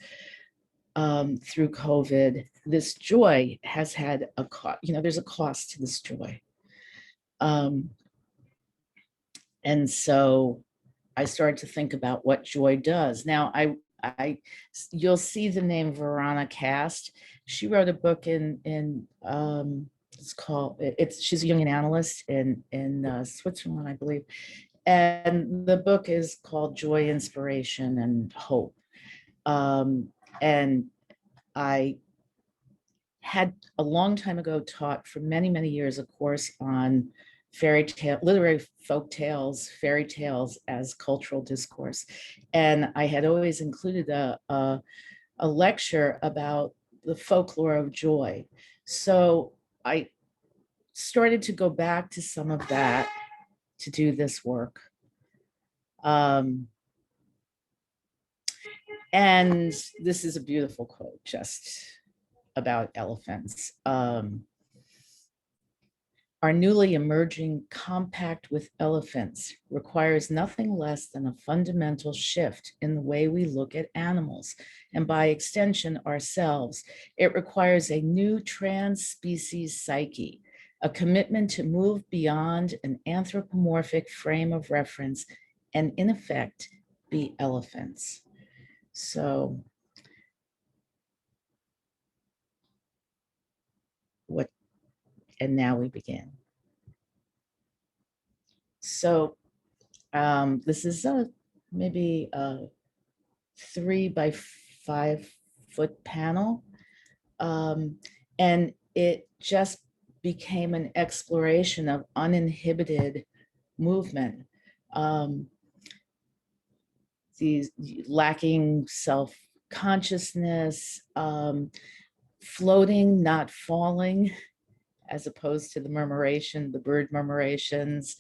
through COVID, this joy has had a cost. You know, there's a cost to this joy. And so I started to think about what joy does. Now, you'll see the name Verona Cast. She wrote a book in she's a Jungian analyst in Switzerland, I believe. And the book is called Joy, Inspiration, and Hope. And I had a long time ago taught for many, many years a course on literary folk tales, fairy tales as cultural discourse. And I had always included a lecture about the folklore of joy. So I started to go back to some of that to do this work. And this is a beautiful quote just about elephants. Our newly emerging compact with elephants requires nothing less than a fundamental shift in the way we look at animals, and by extension, ourselves. It requires a new trans-species psyche, a commitment to move beyond an anthropomorphic frame of reference and, in effect, be elephants. So, and now we begin. So this is maybe a 3 by 5 foot panel. And it just became an exploration of uninhibited movement. These lacking self-consciousness, floating, not falling, as opposed to the murmuration, the bird murmurations,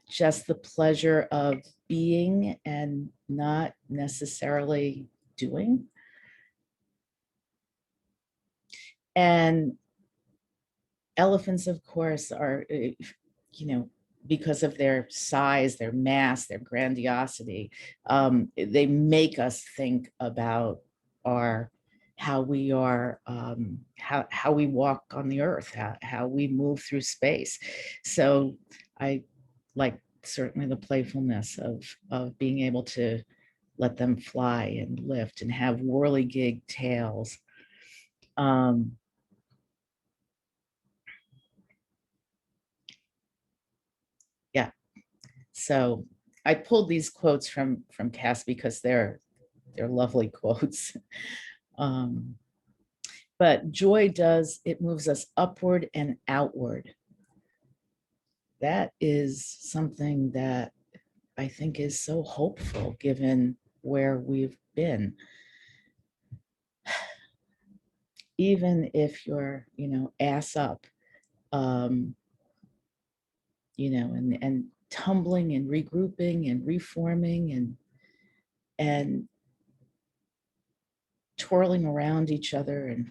just the pleasure of being and not necessarily doing. And elephants, of course, are, you know, because of their size, their mass, their grandiosity, they make us think about how we are, how we walk on the earth, how we move through space. So I like certainly the playfulness of being able to let them fly and lift and have whirligig tails. Yeah, so I pulled these quotes from Cass because they're lovely quotes. But joy it moves us upward and outward. That is something that I think is so hopeful given where we've been. Even if you're, ass up, and tumbling and regrouping and reforming and twirling around each other and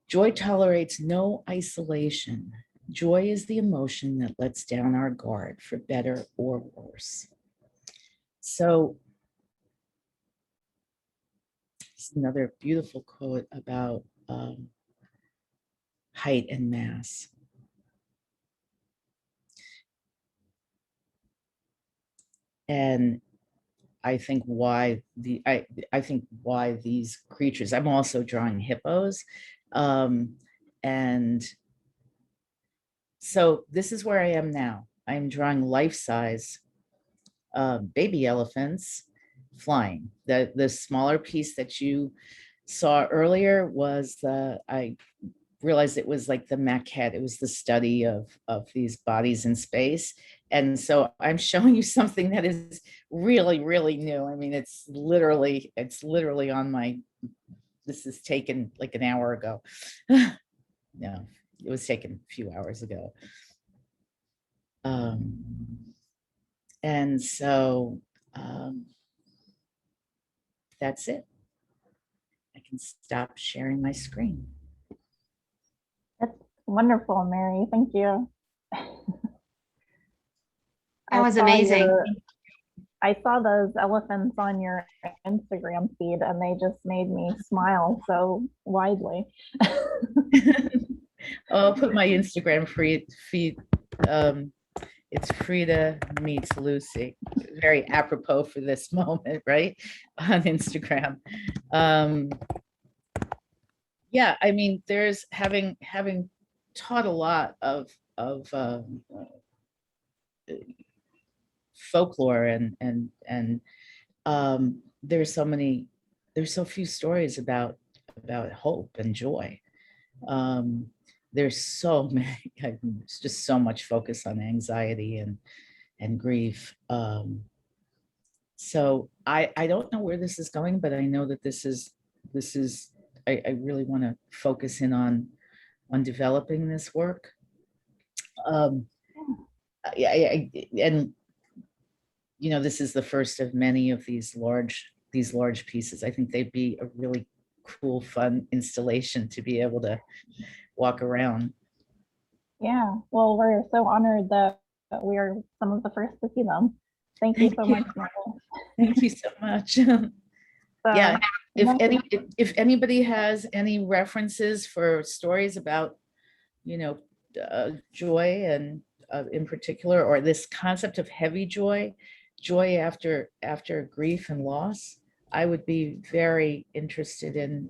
joy tolerates no isolation. Joy is the emotion that lets down our guard for better or worse. So it's another beautiful quote about height and mass. And I think why these creatures, I'm also drawing hippos. And so this is where I am now. I'm drawing life-size baby elephants flying. The smaller piece that you saw earlier was I realized it was like the maquette. It was the study of these bodies in space. And so I'm showing you something that is really, really new. I mean, it's literally on my, this is taken like an hour ago. No, it was taken a few hours ago. And so that's it. I can stop sharing my screen. That's wonderful, Mary. Thank you. That was amazing. I saw those elephants on your Instagram feed and they just made me smile so widely. I'll put my Instagram feed. It's Frida meets Lucy. Very apropos for this moment, right? On Instagram. Yeah, I mean, there's having taught a lot of folklore and there's so few stories about hope and joy. There's so many, there's just so much focus on anxiety and grief. So I don't know where this is going, but I know that this is I really want to focus in on developing this work. And this is the first of many of these large pieces. I think they'd be a really cool, fun installation to be able to walk around. Yeah, well, we're so honored that we are some of the first to see them. Thank you so much, Mary. Thank you so much. Yeah, if anybody has any references for stories about, joy and in particular, or this concept of heavy joy after grief and loss, I would be very interested in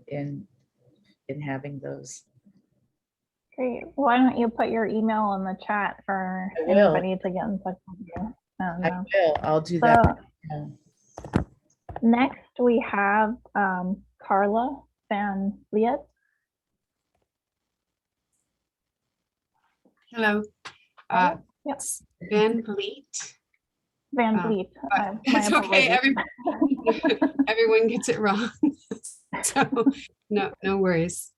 having those. Great. Why don't you put your email in the chat for anybody to get in touch with you? I will. I'll do that. Next, we have Karla Van Vliet. Hello. Yes. Van Vliet. Van Vliet. It's okay. Everyone gets it wrong. So no worries.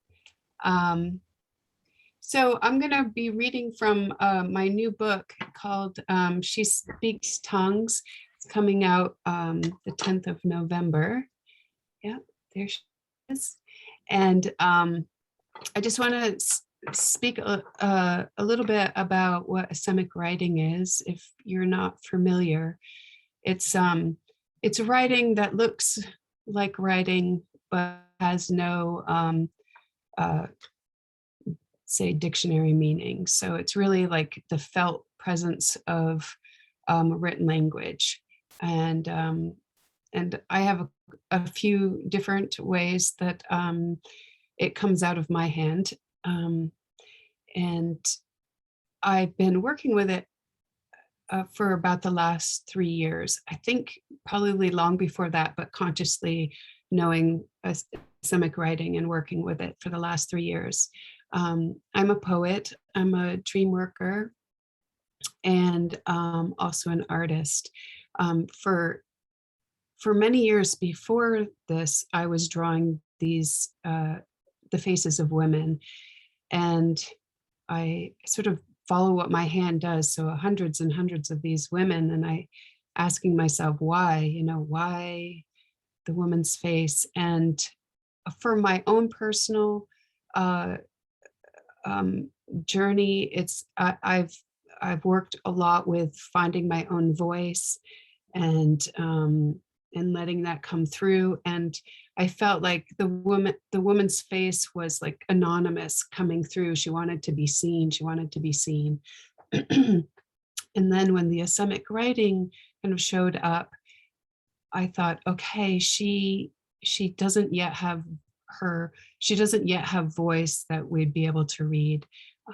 So I'm going to be reading from my new book called She Speaks Tongues. It's coming out the 10th of November. Yeah, there she is. And I just want to speak a little bit about what asemic writing is, if you're not familiar. It's writing that looks like writing, but has no say dictionary meaning. So it's really like the felt presence of written language. And I have a few different ways that it comes out of my hand. And I've been working with it for about the last 3 years. I think probably long before that, but consciously knowing asemic writing and working with it for the last 3 years. I'm a poet, I'm a dream worker, and also an artist. For many years before this, I was drawing these, the faces of women, and I sort of follow what my hand does. So hundreds and hundreds of these women, and I asking myself why, why the woman's face. And for my own personal journey, I've worked a lot with finding my own voice and letting that come through. And I felt like the woman's face was like anonymous coming through. She wanted to be seen. She wanted to be seen. And then when the asemic writing kind of showed up, I thought, okay, she doesn't yet have voice that we'd be able to read,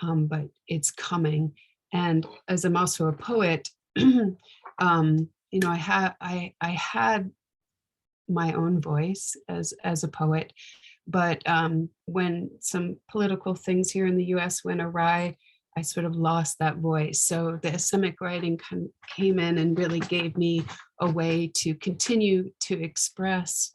but it's coming. And as I'm also a poet, I had my own voice as a poet, but when some political things here in the US went awry, I sort of lost that voice. So the asemic writing came in and really gave me a way to continue to express.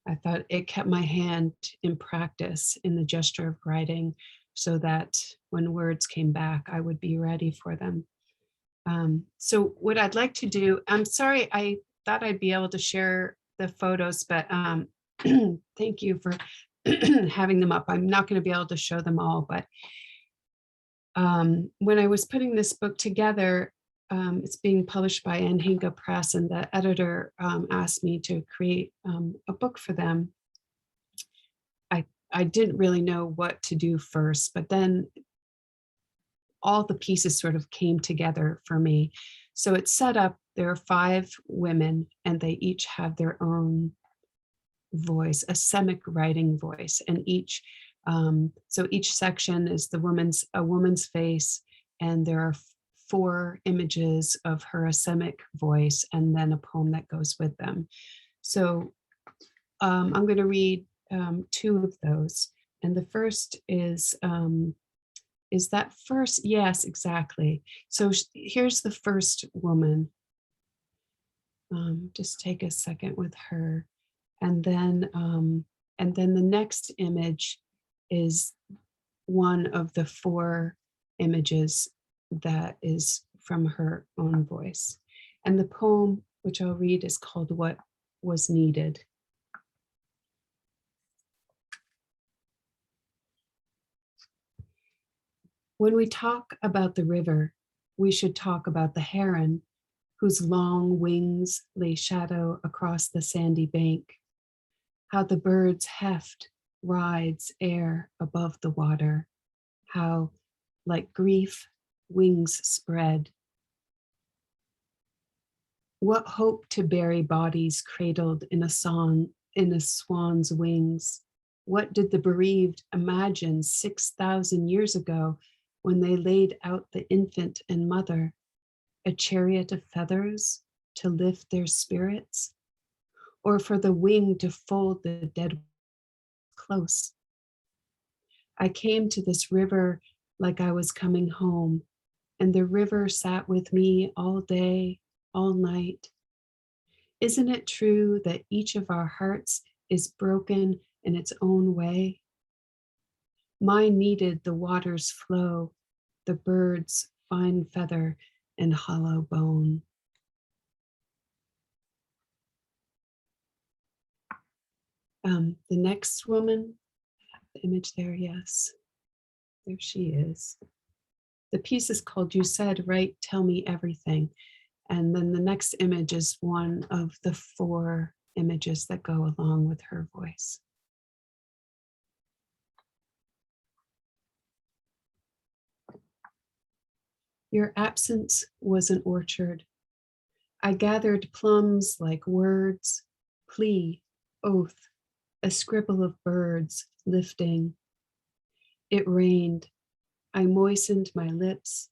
I thought it kept my hand in practice in the gesture of writing, so that when words came back, I would be ready for them. So what I'd like to do, I'm sorry, I thought I'd be able to share the photos, but thank you for having them up. I'm not going to be able to show them all, but when I was putting this book together, it's being published by Anhinga Press, and the editor asked me to create a book for them. I didn't really know what to do first, but then all the pieces sort of came together for me. So it's set up, there are 5 women, and they each have their own voice, asemic writing voice, and each so each section is a woman's face, and there are 4 images of her asemic voice, and then a poem that goes with them. So I'm going to read 2 of those, and the first is that first? Yes, exactly. So here's the first woman. Just take a second with her, and then the next image is one of the 4 images that is from her own voice. And the poem, which I'll read, is called What Was Needed. When we talk about the river, we should talk about the heron, whose long wings lay shadow across the sandy bank, how the bird's heft rides air above the water, how, like grief, wings spread. What hope to bury bodies cradled in a song, in a swan's wings? What did the bereaved imagine 6,000 years ago when they laid out the infant and mother? A chariot of feathers to lift their spirits? Or for the wing to fold the dead close? I came to this river like I was coming home, and the river sat with me all day, all night. Isn't it true that each of our hearts is broken in its own way? Mine needed the water's flow, the bird's fine feather and hollow bone. The next woman, the image there, yes, there she is. The piece is called You Said Right, Tell Me Everything. And then the next image is one of the 4 images that go along with her voice. Your absence was an orchard. I gathered plums like words, plea, oath, a scribble of birds lifting. It rained. I moistened my lips,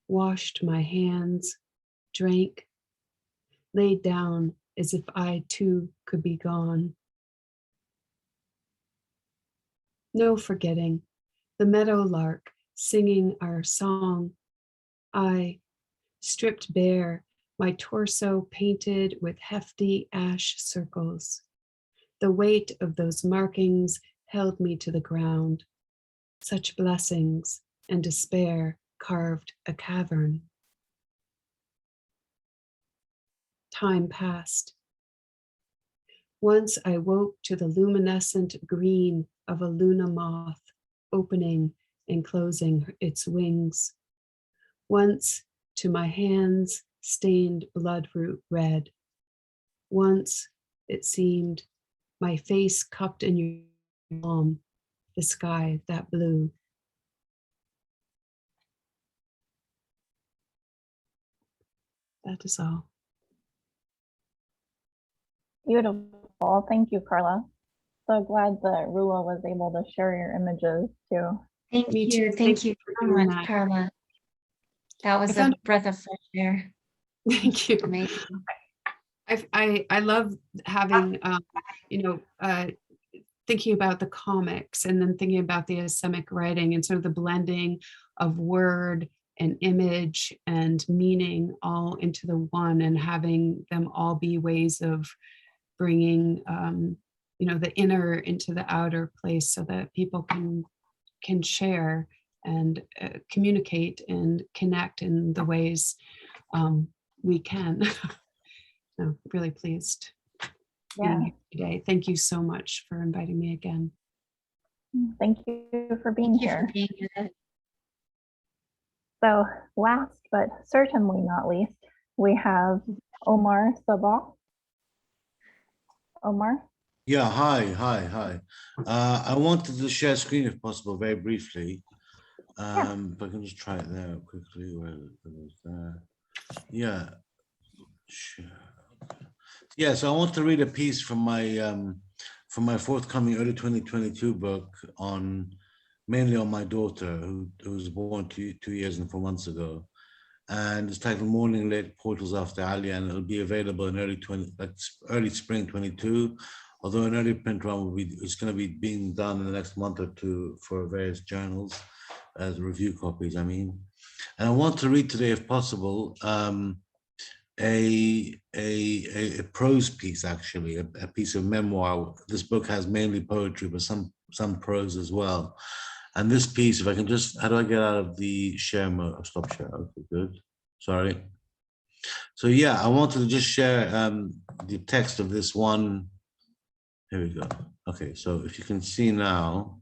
washed my hands, drank, laid down as if I too could be gone. No forgetting the meadowlark singing our song. I, stripped bare, my torso painted with hefty ash circles. The weight of those markings held me to the ground. Such blessings and despair carved a cavern. Time passed. Once I woke to the luminescent green of a Luna moth opening and closing its wings. Once to my hands stained bloodroot red. Once it seemed my face cupped in your palm, the sky that blue. That is all. Beautiful. Thank you, Karla. So glad that Rula was able to share your images too. Thank Me you. too. Thank you for so doing much, that. Karla. That was a found- breath of fresh air. Thank you. Amazing. I love having, thinking about the comics and then thinking about the asemic writing and sort of the blending of word and image and meaning all into the one, and having them all be ways of bringing, the inner into the outer place so that people can share and communicate and connect in the ways we can. So really pleased being here today. Thank you so much for inviting me again. Thank you for being Thank you here. for being here. So last but certainly not least, we have Omar Sabbagh. Omar? Yeah, hi. I wanted to share screen if possible, very briefly. If I can just try it there quickly. Where it was there. Yeah, sure. Yeah, so I want to read a piece from my forthcoming early 2022 book mainly on my daughter who was born 2 years and 4 months ago, and it's titled Morning Late Portals After Ali, and it'll be available in early spring 22. Although an early print run is going to be being done in the next month or two for various journals as review copies. I mean, and I want to read today, if possible, a prose piece, actually, a piece of memoir. This book has mainly poetry, but some prose as well. And this piece, if I can just, how do I get out of the share mode? Oh, stop share. Okay, good. Sorry. So yeah, I wanted to just share the text of this one. Here we go. Okay, so if you can see now,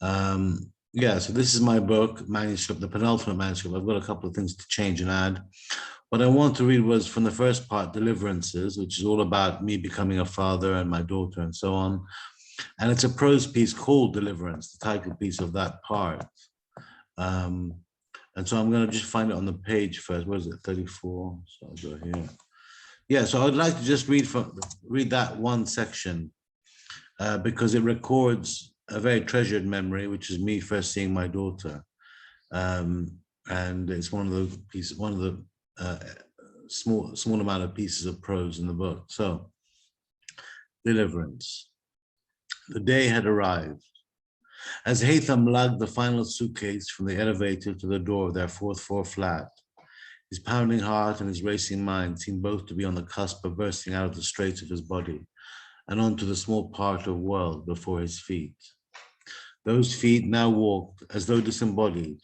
yeah, so this is my book, manuscript, the penultimate manuscript. I've got a couple of things to change and add. What I want to read was from the first part, Deliverances, which is all about me becoming a father and my daughter and so on. And it's a prose piece called Deliverance, the title piece of that part. And so I'm going to just find it on the page first. Where is it? 34. So I'll go here. Yeah, so I'd like to just read that one section because it records a very treasured memory, which is me first seeing my daughter. And it's one of the pieces, one of the small amount of pieces of prose in the book. So, Deliverance. The day had arrived. As Heythrop lugged the final suitcase from the elevator to the door of their 4th floor flat, his pounding heart and his racing mind seemed both to be on the cusp of bursting out of the straits of his body and onto the small part of world before his feet. Those feet now walked as though disembodied,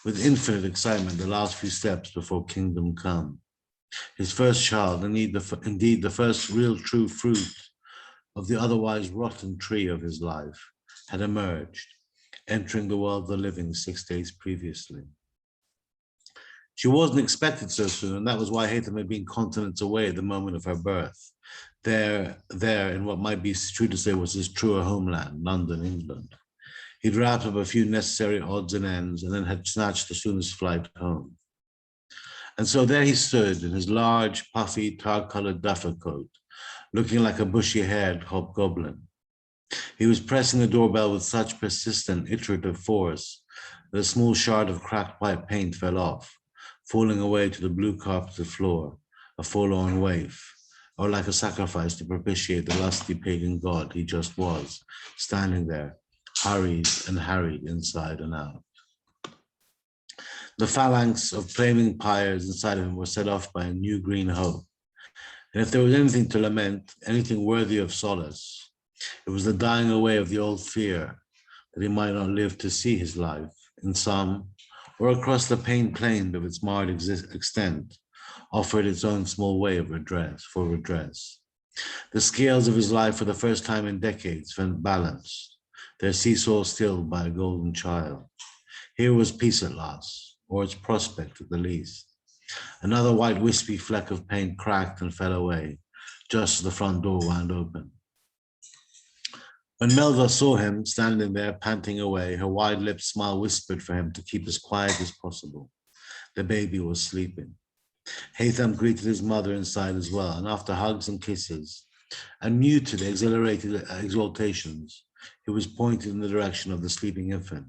with infinite excitement the last few steps before kingdom come. His first child, indeed the first real true fruit of the otherwise rotten tree of his life, had emerged, entering the world of the living 6 days previously. She wasn't expected so soon, and that was why Heythrop had been continents away at the moment of her birth, there in what might be true to say was his truer homeland, London, England. He'd wrapped up a few necessary odds and ends and then had snatched the soonest flight home. And so there he stood in his large, puffy, tar-colored duffer coat, looking like a bushy-haired hobgoblin. He was pressing the doorbell with such persistent, iterative force that a small shard of cracked white paint fell off, falling away to the blue carpeted floor, a forlorn waif, or like a sacrifice to propitiate the lusty pagan god he just was, standing there, hurried and harried inside and out. The phalanx of flaming pyres inside of him were set off by a new green hope. And if there was anything to lament, anything worthy of solace, it was the dying away of the old fear that he might not live to see his life, in some, or across the pain plain of its marred extent, offered its own small way of redress. The scales of his life for the first time in decades felt balanced, their seesaw stilled by a golden child. Here was peace at last, or its prospect at the least. Another white wispy fleck of paint cracked and fell away, just as the front door wound open. When Melva saw him standing there panting away, her wide-lipped smile whispered for him to keep as quiet as possible. The baby was sleeping. Heythrop greeted his mother inside as well, and after hugs and kisses, and muted exhilarated exaltations, he was pointed in the direction of the sleeping infant,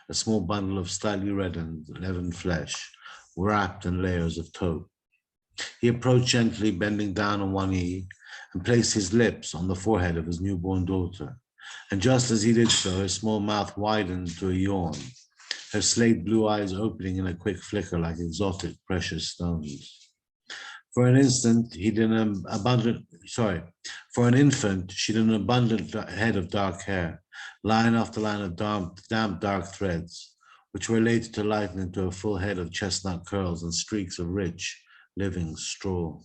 a small bundle of slightly reddened, leavened flesh, wrapped in layers of taupe. He approached gently, bending down on one knee, and placed his lips on the forehead of his newborn daughter. And just as he did so, her small mouth widened to a yawn, her slate blue eyes opening in a quick flicker like exotic precious stones. For an instant, she had an abundant head of dark hair, line after line of damp dark threads, which were later to lighten into a full head of chestnut curls and streaks of rich, living straw.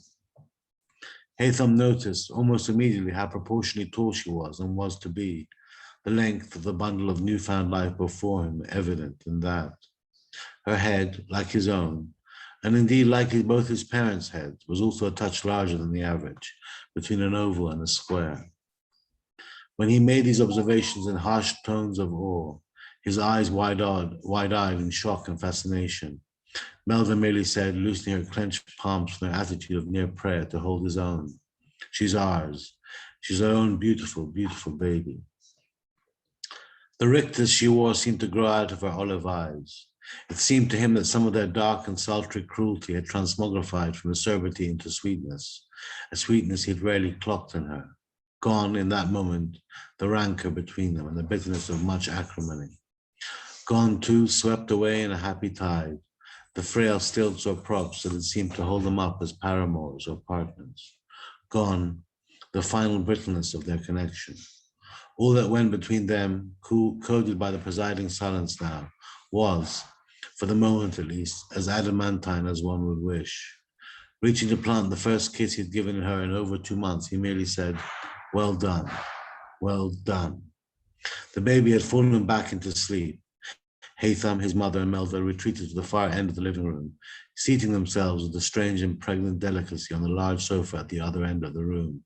Heythrop noticed almost immediately how proportionally tall she was and was to be, the length of the bundle of newfound life before him evident in that. Her head, like his own, and indeed like both his parents' heads, was also a touch larger than the average, between an oval and a square. When he made these observations in harsh tones of awe, his eyes wide-eyed in shock and fascination, Melva merely said, loosening her clenched palms from their attitude of near prayer to hold his own, "She's ours. She's our own beautiful, beautiful baby." The rictus she wore seemed to grow out of her olive eyes. It seemed to him that some of their dark and sultry cruelty had transmogrified from acerbity into sweetness, a sweetness he'd rarely clocked in her. Gone in that moment, the rancor between them and the bitterness of much acrimony. Gone too, swept away in a happy tide, the frail stilts or props that had seemed to hold them up as paramours or partners. Gone, the final brittleness of their connection. All that went between them, coded by the presiding silence now, was, for the moment at least, as adamantine as one would wish. Reaching to plant the first kiss he'd given her in over 2 months, he merely said, "Well done, well done." The baby had fallen back into sleep. Heythrop, his mother, and Melva retreated to the far end of the living room, seating themselves with a strange and pregnant delicacy on the large sofa at the other end of the room.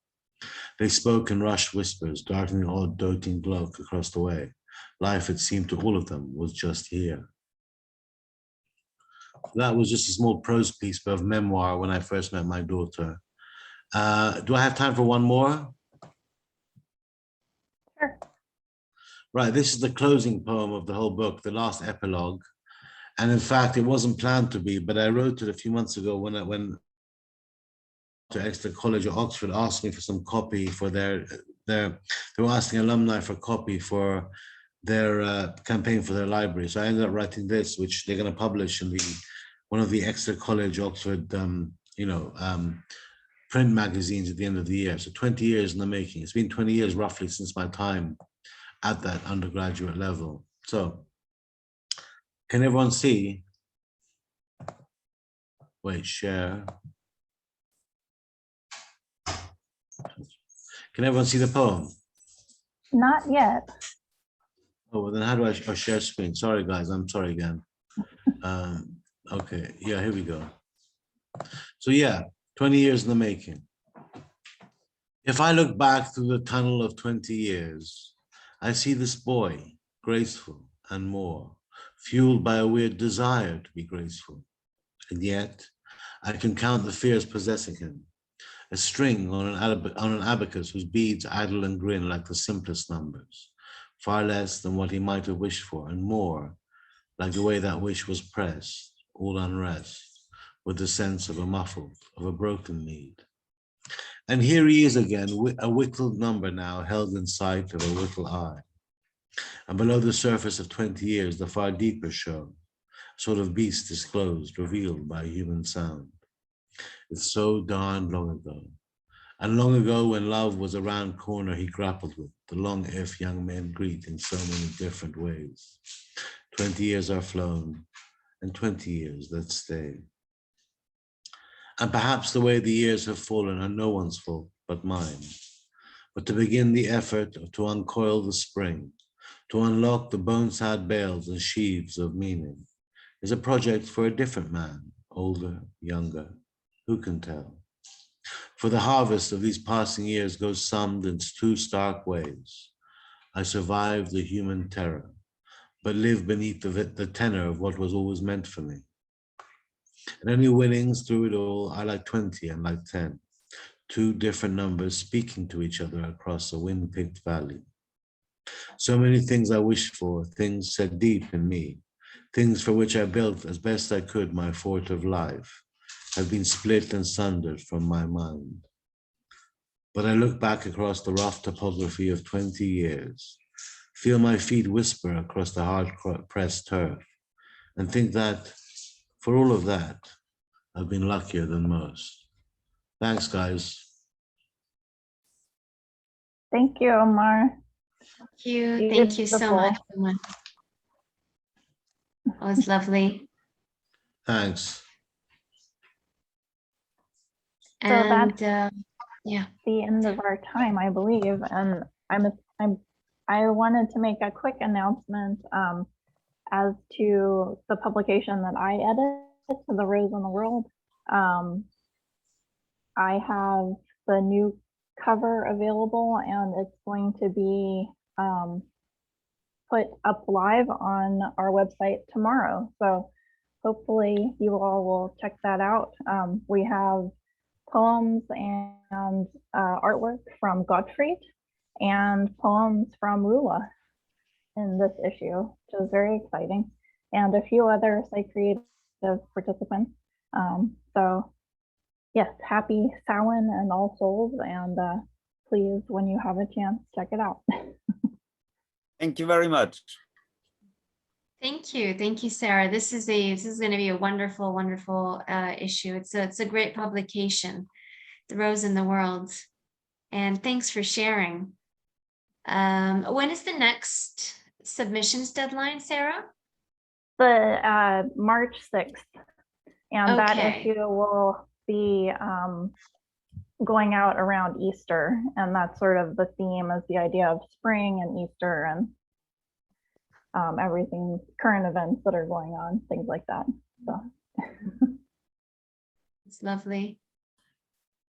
They spoke in rushed whispers, darting an odd doting glow across the way. Life, it seemed to all of them, was just here. That was just a small prose piece of memoir when I first met my daughter. Do I have time for one more? Sure. Right, this is the closing poem of the whole book, the last epilogue. And in fact, it wasn't planned to be, but I wrote it a few months ago when to Exeter College or Oxford asked me for some copy for they were asking alumni for copy for their campaign for their library. So I ended up writing this, which they're going to publish in one of the Exeter College, Oxford, print magazines at the end of the year. So 20 years in the making. It's been 20 years roughly since my time at that undergraduate level. So can everyone see? Wait, share. Can everyone see the poem? Not yet. Oh, well then how do I share screen? Sorry guys, I'm sorry again. Okay, yeah, here we go. So yeah, 20 years in the making. If I look back through the tunnel of 20 years, I see this boy, graceful and more, fueled by a weird desire to be graceful. And yet, I can count the fears possessing him. A string on an abacus whose beads idle and grin like the simplest numbers, far less than what he might have wished for, and more like the way that wish was pressed, all unrest. with the sense of a muffled, of a broken need. And here he is again, a whittled number now held in sight of a whittled eye. And below the surface of 20 years, the far deeper show, sort of beast disclosed, revealed by human sound. It's so darn long ago. And long ago when love was a round corner he grappled with, the long if young men greet in so many different ways. 20 years are flown, and 20 years that stay. And perhaps the way the years have fallen are no one's fault but mine. But to begin the effort to uncoil the spring, to unlock the bone-sad bales and sheaves of meaning, is a project for a different man, older, younger, who can tell? For the harvest of these passing years goes summed in two stark ways. I survived the human terror, but live beneath the tenor of what was always meant for me. And any winnings through it all are like 20 and like 10, two different numbers speaking to each other across a wind-picked valley. So many things I wished for, things set deep in me, things for which I built as best I could my fort of life, have been split and sundered from my mind. But I look back across the rough topography of 20 years, feel my feet whisper across the hard-pressed turf, and think that, for all of that, I've been luckier than most. Thanks, guys. Thank you, Omar. Thank you. Thank you so much, Omar. That was lovely. Thanks. And so that's yeah, the end of our time, I believe. And I wanted to make a quick announcement as to the publication that I edited, to The Rose in the World. I have the new cover available, and it's going to be put up live on our website tomorrow. So hopefully you all will check that out. We have poems and artwork from Gottfried and poems from Rula in this issue, which is very exciting, and a few other Psychreative participants. So yes, happy Samhain and All Souls, and please, when you have a chance, check it out. Thank you very much. thank you, Sarah. This is going to be a wonderful, wonderful issue. It's a great publication, The Rose in the World, and thanks for sharing. When is the next submissions deadline, Sarah? The March 6th, and that Okay. issue will be going out around Easter, and that's sort of the theme, is the idea of spring and Easter and everything, current events that are going on, things like that. So It's lovely.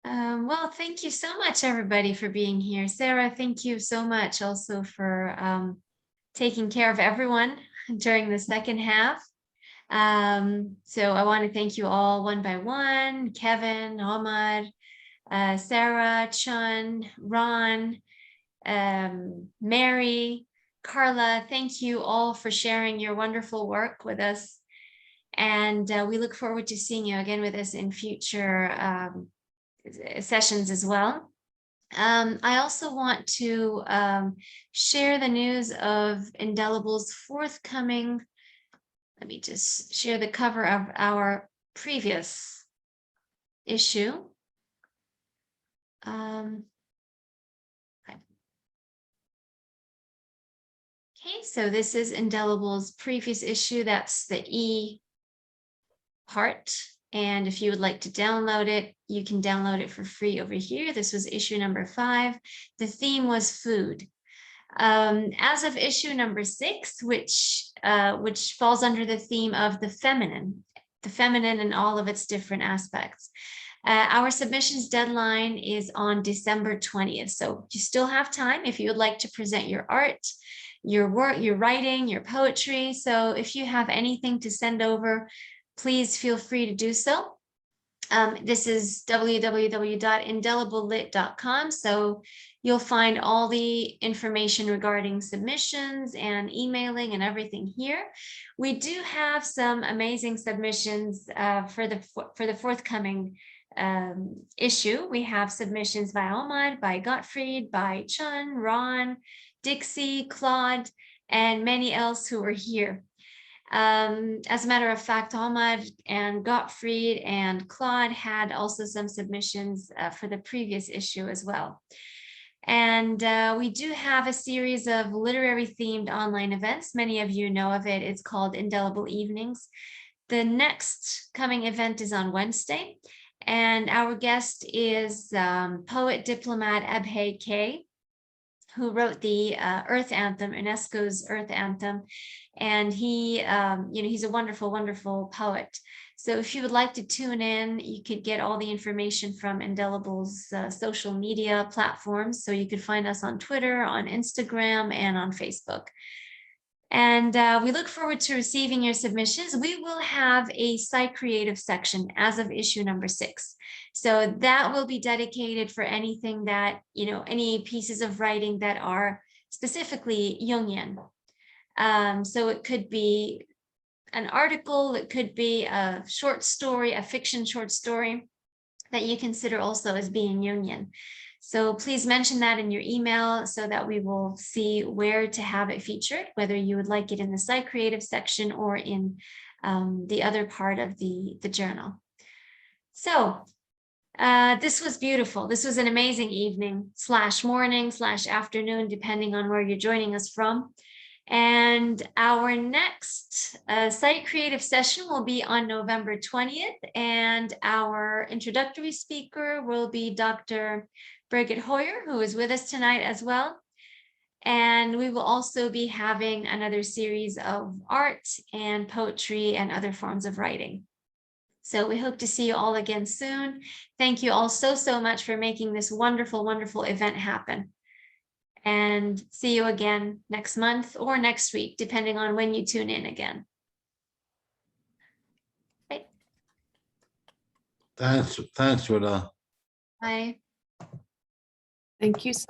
Well, thank you so much, everybody, for being here. Sarah, thank you so much also for taking care of everyone during the second half. So I want to thank you all one by one: Kevin, Omar, Sarah, Chun, Ron, Mary, Karla. Thank you all for sharing your wonderful work with us. And we look forward to seeing you again with us in future sessions as well. I also want to share the news of Indelible's forthcoming. Let me just share the cover of our previous issue. Okay, so this is Indelible's previous issue. That's the E part. And if you would like to download it, you can download it for free over here. This was issue number 5. The theme was food. As of issue number 6, which falls under the theme of the feminine in all of its different aspects. Our submissions deadline is on December 20th. So you still have time if you would like to present your art, your work, your writing, your poetry. So if you have anything to send over, please feel free to do so. This is www.indeliblelit.com. So you'll find all the information regarding submissions and emailing and everything here. We do have some amazing submissions for the forthcoming issue. We have submissions by Omar, by Gottfried, by Chun, Ron, Dixie, Claude, and many else who are here. As a matter of fact, Omar and Gottfried and Claude had also some submissions for the previous issue as well. And we do have a series of literary themed online events. Many of you know of it. It's called Indelible Evenings. The next coming event is on Wednesday, and our guest is poet diplomat Abhay K, who wrote the Earth Anthem, UNESCO's Earth Anthem. And he, he's a wonderful, wonderful poet. So if you would like to tune in, you could get all the information from Indelible's social media platforms. So you could find us on Twitter, on Instagram, and on Facebook. And we look forward to receiving your submissions. We will have a Psychreative section as of issue number 6. So that will be dedicated for anything that, any pieces of writing that are specifically Jungian. So it could be an article, it could be a short story, a fiction short story that you consider also as being Jungian. So please mention that in your email so that we will see where to have it featured, whether you would like it in the Psychreative section or in the other part of the journal. So this was beautiful. This was an amazing evening / morning / afternoon, depending on where you're joining us from. And our next Psychreative session will be on November 20th. And our introductory speaker will be Dr. Birgit Heuer, who is with us tonight as well. And we will also be having another series of art and poetry and other forms of writing. So we hope to see you all again soon. Thank you all so much for making this wonderful, wonderful event happen. And see you again next month or next week, depending on when you tune in again. Right. Thanks, Rhoda. Bye. Thank you so much.